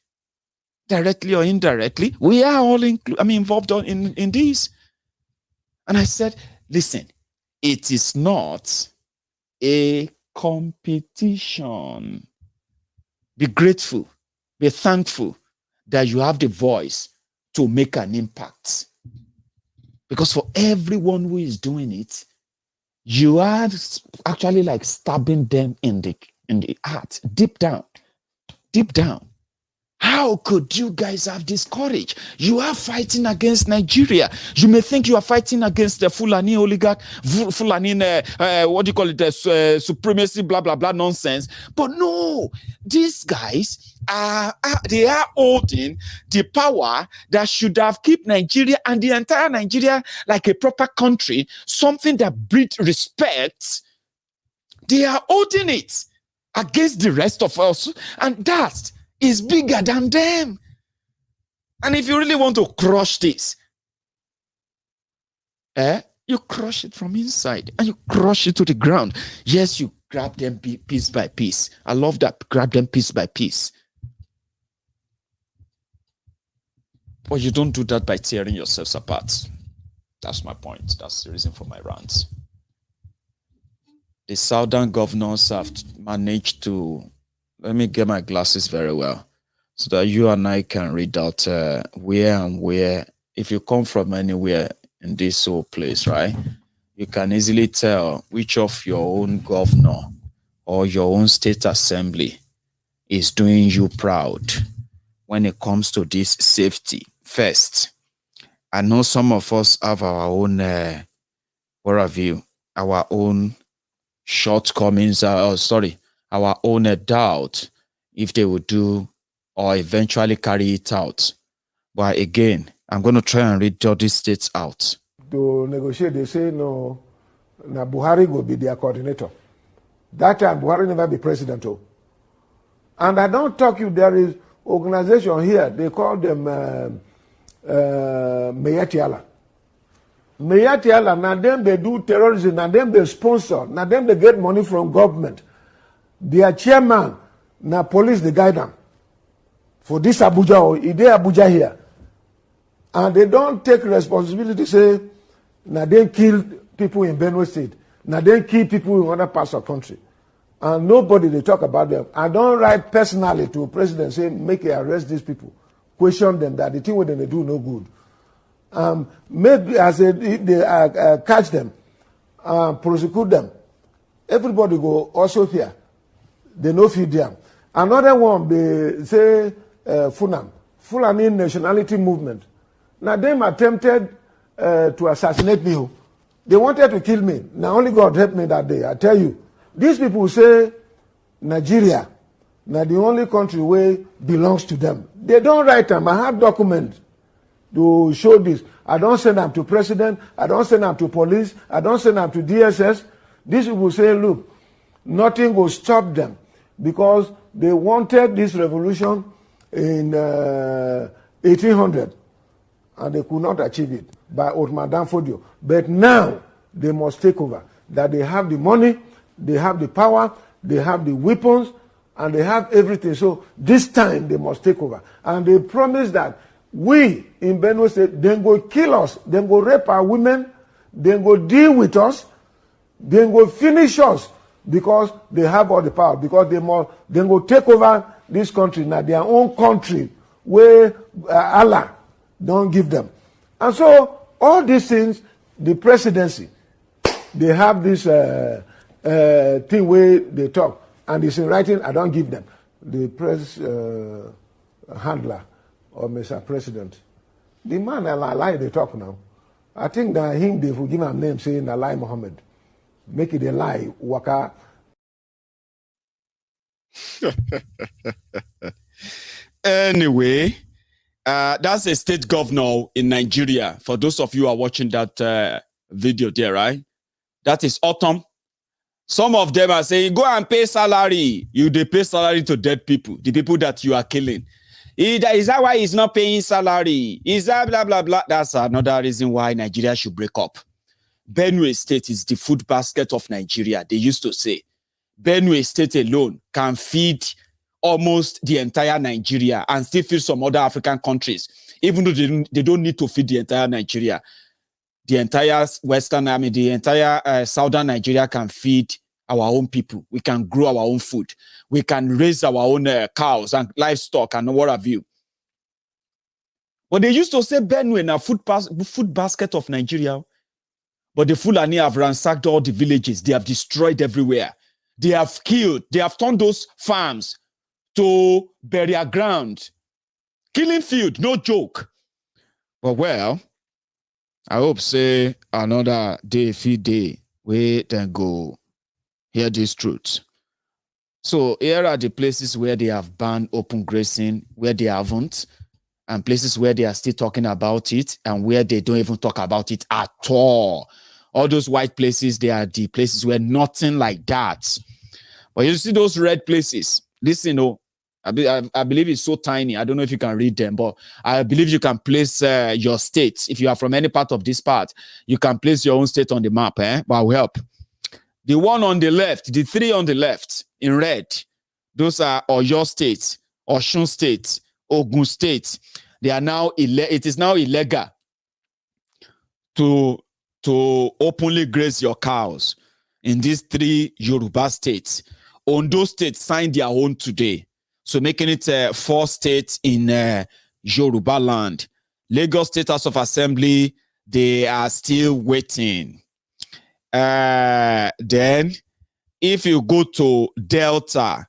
directly or indirectly. We are all involved in this. And I said, listen, it is not a competition. Be grateful, be thankful that you have the voice to make an impact. Because for everyone who is doing it, you are actually like stabbing them in the heart, deep down, deep down. How could you guys have this courage? You are fighting against Nigeria. You may think you are fighting against the Fulani oligarch, Fulani, what do you call it, the supremacy, blah, blah, blah nonsense. But no, these guys they are holding the power that should have kept Nigeria and the entire Nigeria like a proper country, something that breeds respect. They are holding it against the rest of us, and that is bigger than them. And if you really want to crush this, you crush it from inside and you crush it to the ground. Yes, you grab them piece by piece. I love that. Grab them piece by piece. But you don't do that by tearing yourselves apart. That's my point. That's the reason for my rant. The southern governors have managed to, let me get my glasses very well so that you and I can read out where, if you come from anywhere in this whole place, right? You can easily tell which of your own governor or your own state assembly is doing you proud when it comes to this safety first. I know some of us have our own, our own shortcomings, our own doubt if they would do or eventually carry it out. But again, I'm going to try and read all these states out. To negotiate, they say no, na Buhari will be their coordinator. That time, Buhari never be president. And I don't talk you, there is organization here, they call them Miyetti Allah. Miyetti Allah, now them they do terrorism, now them they sponsor, now them they get money from government. Their chairman, now police they guide them. For this Abuja, or they Abuja here. And they don't take responsibility, say, now they kill people in Benue State, now they kill people in other parts of the country. And nobody they talk about them. I don't write personally to a president, say, make you arrest these people. Question them that the thing what they do no good. Maybe as they catch them, prosecute them. Everybody go also here. They no feed them. Another one, they say, Fulani nationality movement. Now them attempted to assassinate me. They wanted to kill me. Now only God helped me that day. I tell you, these people say Nigeria, now the only country where belongs to them. They don't write them. I have documents to show this. I don't send them to president. I don't send them to police. I don't send them to DSS. These people say, look, nothing will stop them because they wanted this revolution in 1800 and they could not achieve it by Ottoman Danfodio. But now they must take over. That they have the money, they have the power, they have the weapons, and they have everything. So this time they must take over. And they promise that we in Benue State, they go kill us, they go rape our women, they go deal with us, they go finish us because they have all the power, because they go take over this country, now their own country, where Allah don't give them. And so all these things, the presidency, they have this thing where they talk, and it's in writing, I don't give them. The press handler or Mr. President, the man I lie they talk now. I think that him they will give him a name saying I lie Muhammad. Make it a lie, waka. Anyway, that's a state governor in Nigeria. For those of you who are watching that video there, right? That is Autumn. Some of them are saying, go and pay salary. They pay salary to dead people, the people that you are killing. Is that why he's not paying salary? Is that blah, blah, blah? That's another reason why Nigeria should break up. Benue State is the food basket of Nigeria. They used to say Benue State alone can feed almost the entire Nigeria and still feed some other African countries, even though they don't need to feed the entire Nigeria. The entire the entire southern Nigeria can feed our own people. We can grow our own food. We can raise our own cows and livestock and what have you. But they used to say Benue na food basket of Nigeria. But the Fulani have ransacked all the villages. They have destroyed everywhere. They have killed. They have turned those farms to burial ground. Killing field, no joke. But well, I hope say another day, feed day, we then go hear this truth. So here are the places where they have banned open grazing, where they haven't, and places where they are still talking about it, and where they don't even talk about it at all. All those white places, they are the places where nothing like that. But you see those red places, this, I believe it's so tiny. I don't know if you can read them, but I believe you can place your state. If you are from any part of this part, you can place your own state on the map. But I will help. The one on the left, the three on the left in red, those are Oyo State, Osun State, Ogun State. They are now it is now illegal to openly graze your cows in these three Yoruba states. Ondo State signed their own today. So making it 4 states in Yoruba land. Lagos State House of Assembly, they are still waiting. Then, if you go to Delta,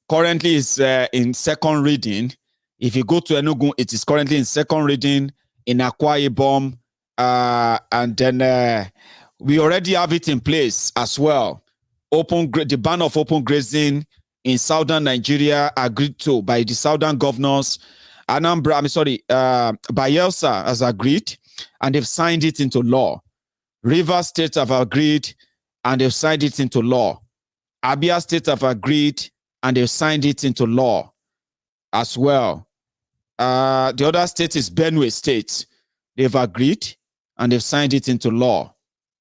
currently it's in second reading. If you go to Enugu, it is currently in second reading in Akwa Ibom. And then we already have it in place as well. The ban of open grazing in southern Nigeria agreed to by the southern governors. Anambra, Bayelsa has agreed, and they've signed it into law. Rivers State have agreed, and they've signed it into law. Abia State have agreed, and they've signed it into law as well. The other state is Benue State. They've agreed, and they've signed it into law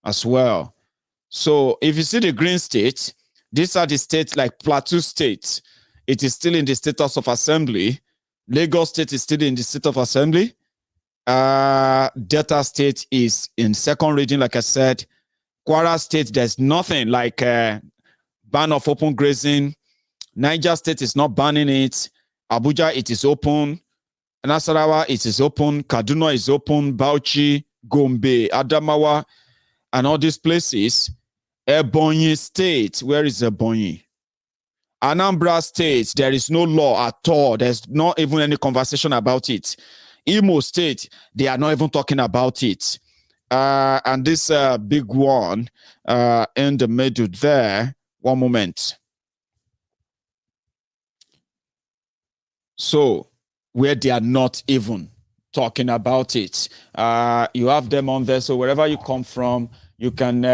as well. So if you see the green states, these are the states like Plateau State. It is still in the State House of Assembly. Lagos State is still in the State of Assembly. Delta State is in second reading, like I said. Kwara State, there's nothing like ban of open grazing. Niger State is not banning it. Abuja, it is open. Nasarawa, it is open. Kaduna is open. Bauchi, Gombe, Adamawa, and all these places. Ebonyi State, where is Ebonyi? Anambra State, there is no law at all. There's not even any conversation about it. Imo State, they are not even talking about it. And this big one in the middle there, one moment. So, where they are not even talking about it. You have them on there, so wherever you come from, you can,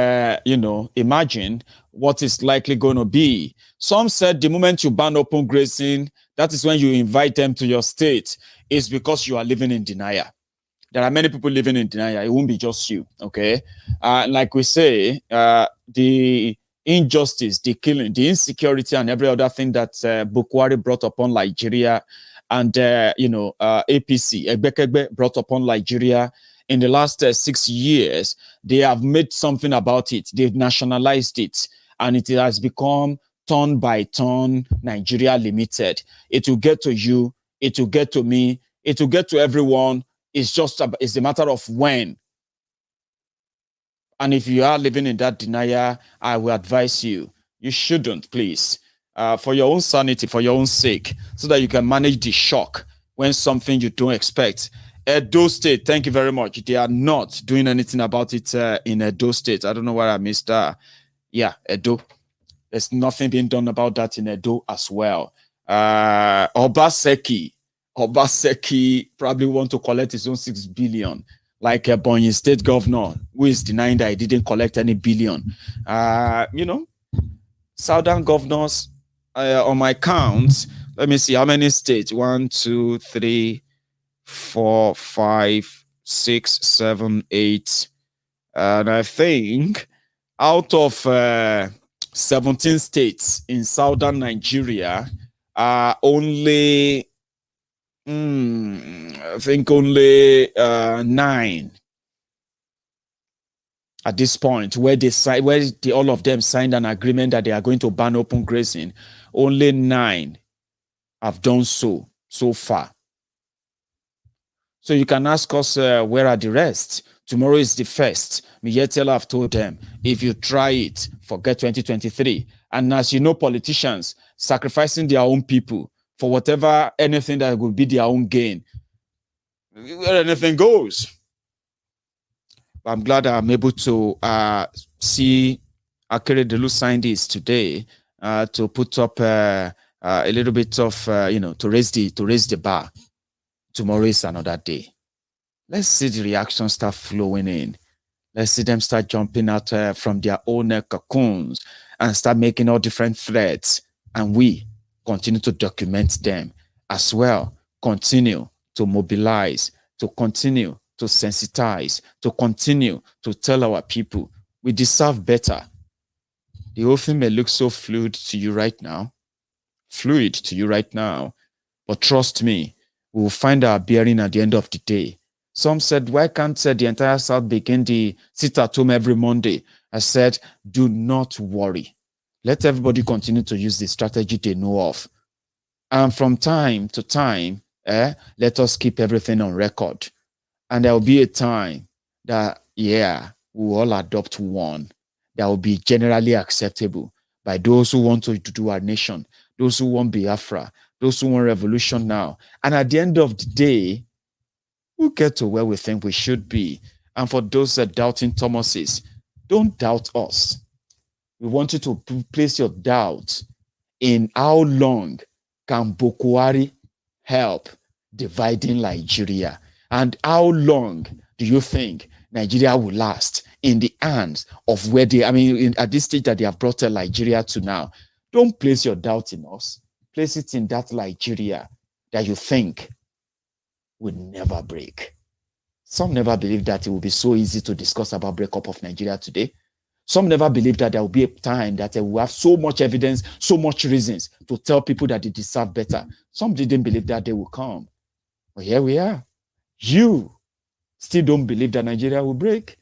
imagine what is likely going to be. Some said the moment you ban open grazing, that is when you invite them to your state. It's because you are living in denial. There are many people living in denial. It won't be just you, okay? Like we say, the injustice, the killing, the insecurity, and every other thing that Bukwari brought upon Nigeria and, APC, Egbekegbe brought upon Nigeria in the last 6 years, they have made something about it. They've nationalized it, and it has become turn by turn Nigeria Limited. It will get to you. It will get to me. It will get to everyone. It's a matter of when. And if you are living in that denial, I will advise you shouldn't, please, for your own sanity, for your own sake, so that you can manage the shock when something you don't expect. Edo State, thank you very much. They are not doing anything about it in Edo State. I don't know what I missed. Edo. There's nothing being done about that in Edo as well. Obaseki probably want to collect his own 6 billion, like a Ebonyi State governor who is denying that he didn't collect any billion. Southern governors on my count. Let me see how many states. 1, 2, 3, 4, 5, 6, 7, 8. And I think out of 17 states in southern Nigeria, only, I think only 9 at this point, where all of them signed an agreement that they are going to ban open grazing. Only 9 have done so far. So you can ask us, where are the rest? Tomorrow is the first. Miyetti Allah have told them, if you try it, forget 2023. And as you know, politicians sacrificing their own people for whatever, anything that would be their own gain. Anything goes. But I'm glad I'm able to see Akeredolu sign this today to put up a little bit of, to raise the bar. Tomorrow is another day. Let's see the reactions start flowing in. Let's see them start jumping out from their own cocoons and start making all different threads. And we continue to document them as well. Continue to mobilize, to continue to sensitize, to continue to tell our people we deserve better. The whole thing may look so fluid to you right now, but trust me, we will find our bearing at the end of the day. Some said, why can't the entire South begin the sit-at-home every Monday? I said, do not worry. Let everybody continue to use the strategy they know of. And from time to time, let us keep everything on record. And there will be a time that, we will all adopt one that will be generally acceptable by those who want to do our nation, those who want biafra, those who want revolution now. And at the end of the day, we'll get to where we think we should be. And for those that doubting Thomases, don't doubt us. We want you to place your doubt in how long can Boko Haram help dividing Nigeria? And how long do you think Nigeria will last in the hands of where at this stage that they have brought Nigeria to now? Don't place your doubt in us. Place it in that Nigeria that you think will never break. Some never believed that it would be so easy to discuss about breakup of Nigeria today. Some never believed that there will be a time that we will have so much evidence, so much reasons to tell people that they deserve better. Some didn't believe that day will come. But here we are. You still don't believe that Nigeria will break?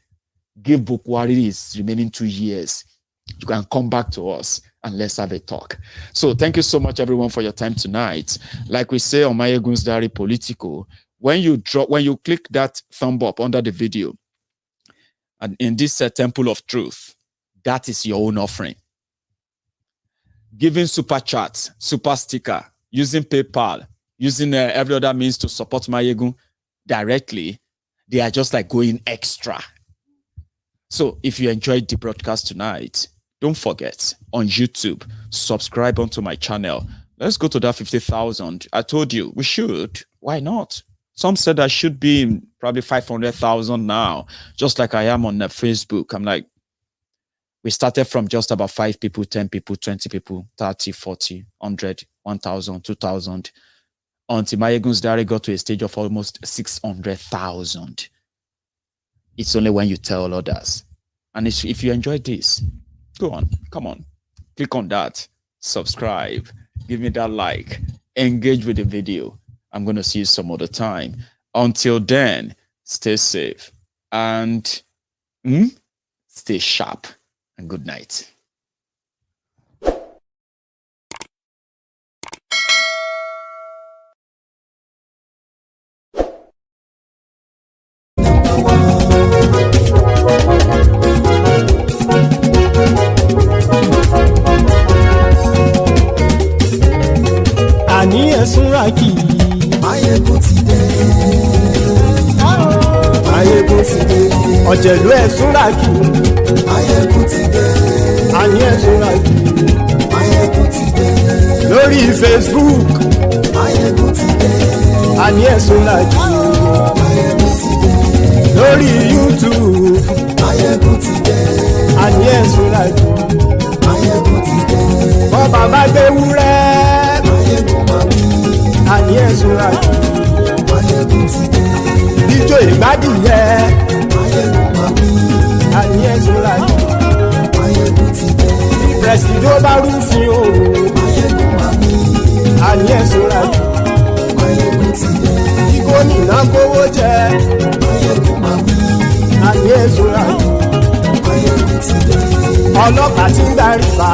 Give Boko Haram his remaining 2 years. You can come back to us and let's have a talk. So thank you so much, everyone, for your time tonight. Like we say on Maiyegun's Diary Politico, when you click that thumb up under the video, and in this temple of truth, that is your own offering. Giving super chat, super sticker, using PayPal, using every other means to support Maiyegun directly, they are just like going extra. So if you enjoyed the broadcast tonight, don't forget, on YouTube, subscribe onto my channel. Let's go to that 50,000. I told you, we should. Why not? Some said I should be probably 500,000 now, just like I am on Facebook. I'm like, we started from just about 5 people, 10 people, 20 people, 30, 40, 100, 1,000, 2,000, until Maiyegun's Diary got to a stage of almost 600,000. It's only when you tell others. And if you enjoyed this, go on, come on, click on that, subscribe, give me that like, engage with the video. I'm going to see you some other time. Until then, stay safe and stay sharp, and good night. Àníyàn súnra kì í. Maiyegun ti dé. Maiyegun ti dé. Ọ̀jẹ̀lú ẹ̀ súnra kì í. Maiyegun ti dé. Àníyàn súnra kì í. Maiyegun ti dé. Lórí Facebook. Maiyegun ti dé. Àníyàn súnra kì í. Maiyegun ti dé. Lórí YouTube. Maiyegun ti dé. Àníyàn súnra kì í. Maiyegun ti dé. bàbá gbé wúrẹ́. Maiyegun máa wí. Àní ẹ̀sùn àjò. Maiyegun ti dé. Bíjó ìgbádìyẹ. Maiyegun máa wí. Àní ẹ̀sùn àjò. Maiyegun ti dé. Prẹ̀sìdó bá rúfin o. Maiyegun máa wí. Àní ẹ̀sùn àjò. Maiyegun ti dé. Gómìnà kówó jẹ. Maiyegun máa wí. Àní ẹ̀sùn àjò. Maiyegun ti dé. Ọlọ́pàá tí ń darí bá.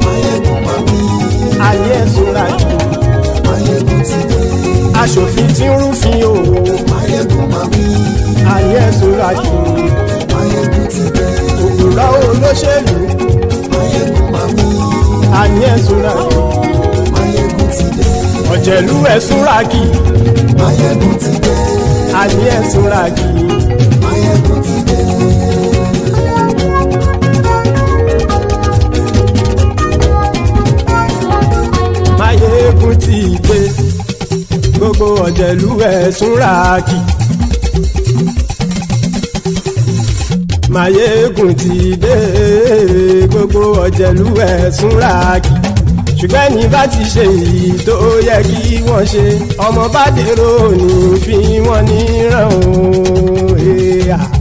Maiyegun máa wí. Àní ẹ̀sùn àjò. Maiyegun ti dé. Aṣòfin tí ń rúfin o. Maiyegun máa wí. Àní ẹ̀sùn àjò. Maiyegun ti dé. Òkúra olóṣèlú. Maiyegun máa wí. Àní ẹ̀sùn àjò. Maiyegun ti dé. Ọ̀jẹ̀lú ẹ̀sùn ràgì. Maiyegun ti dé. Àní ẹ̀sùn ràgì. Maiyegun ti dé. Maiyegun ti dé. Gbogbo ọ̀jẹ̀lú ẹ̀sùn ràgì. Maiyegun ti dé. Gbogbo ọ̀jẹ̀lú ẹ̀sùn ràgì. Ṣùgbọ́n ní bá ti ṣe èyí tó yẹ kí wọ́n ṣe, ọmọ bá dèrò ní fi wọ́n níran o.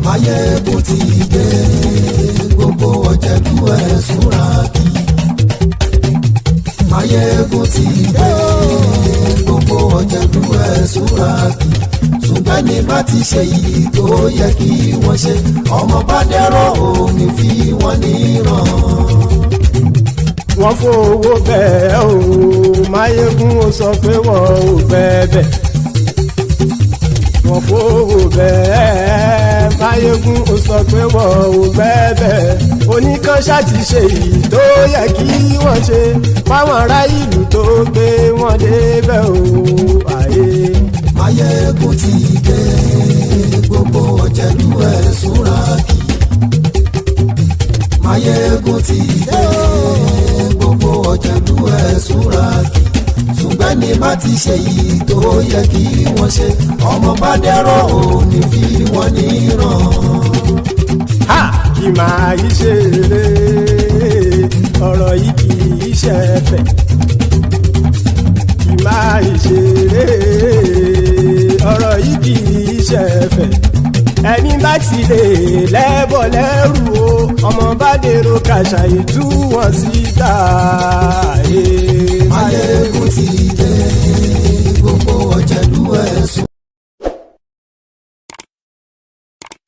Maiyegun ti dé. Gbogbo ọ̀jẹ̀lú ẹ̀sùn ràgì. Maiyegun ti dé. Gbogbo ọ̀jẹ̀lú ẹ̀sùn ràgì. Ṣùgbọ́n ní bá ti ṣe èyí tó yẹ kí wọ́n ṣe, ọmọ bá dèrò ní fi wọ́n níran. Wọ́n fowó bẹ́ẹ̀ o, Maiyegun ó sọ pé wọ́n ò bẹ́ẹ̀. Wọ́n fowó bẹ́ẹ̀, Maiyegun ó sọ pé wọ́n ò bẹ́ẹ̀. Oníkanṣá ti ṣe èyí tó yẹ kí wọ́n ṣe, fáwọn ará ìlú tó gbé wọn débẹ̀ o. Maiyegun ti dé. Gbogbo ọ̀jẹ̀lú ẹ̀sùn ràgì. Maiyegun ti dé. Gbogbo ọ̀jẹ̀lú ẹ̀sùn ràgì. Ṣùgbọ́n ní bá ti ṣe yìí tó yẹ kí wọ́n ṣe, ọmọ bá dẹ́rọ̀ ò ní fi wọ́n níran. Ha! Kì máa yí ṣe eré, ọ̀rọ̀ yìí kì í ṣe ẹ̀fẹ̀. Kì máa yí ṣe eré, ọ̀rọ̀ yìí kì í ṣe ẹ̀fẹ̀. Ẹni bá ti lè lẹ́bọ̀ lẹ́rù o, ọmọ bá dèrò kàṣà ìtú wọn síta.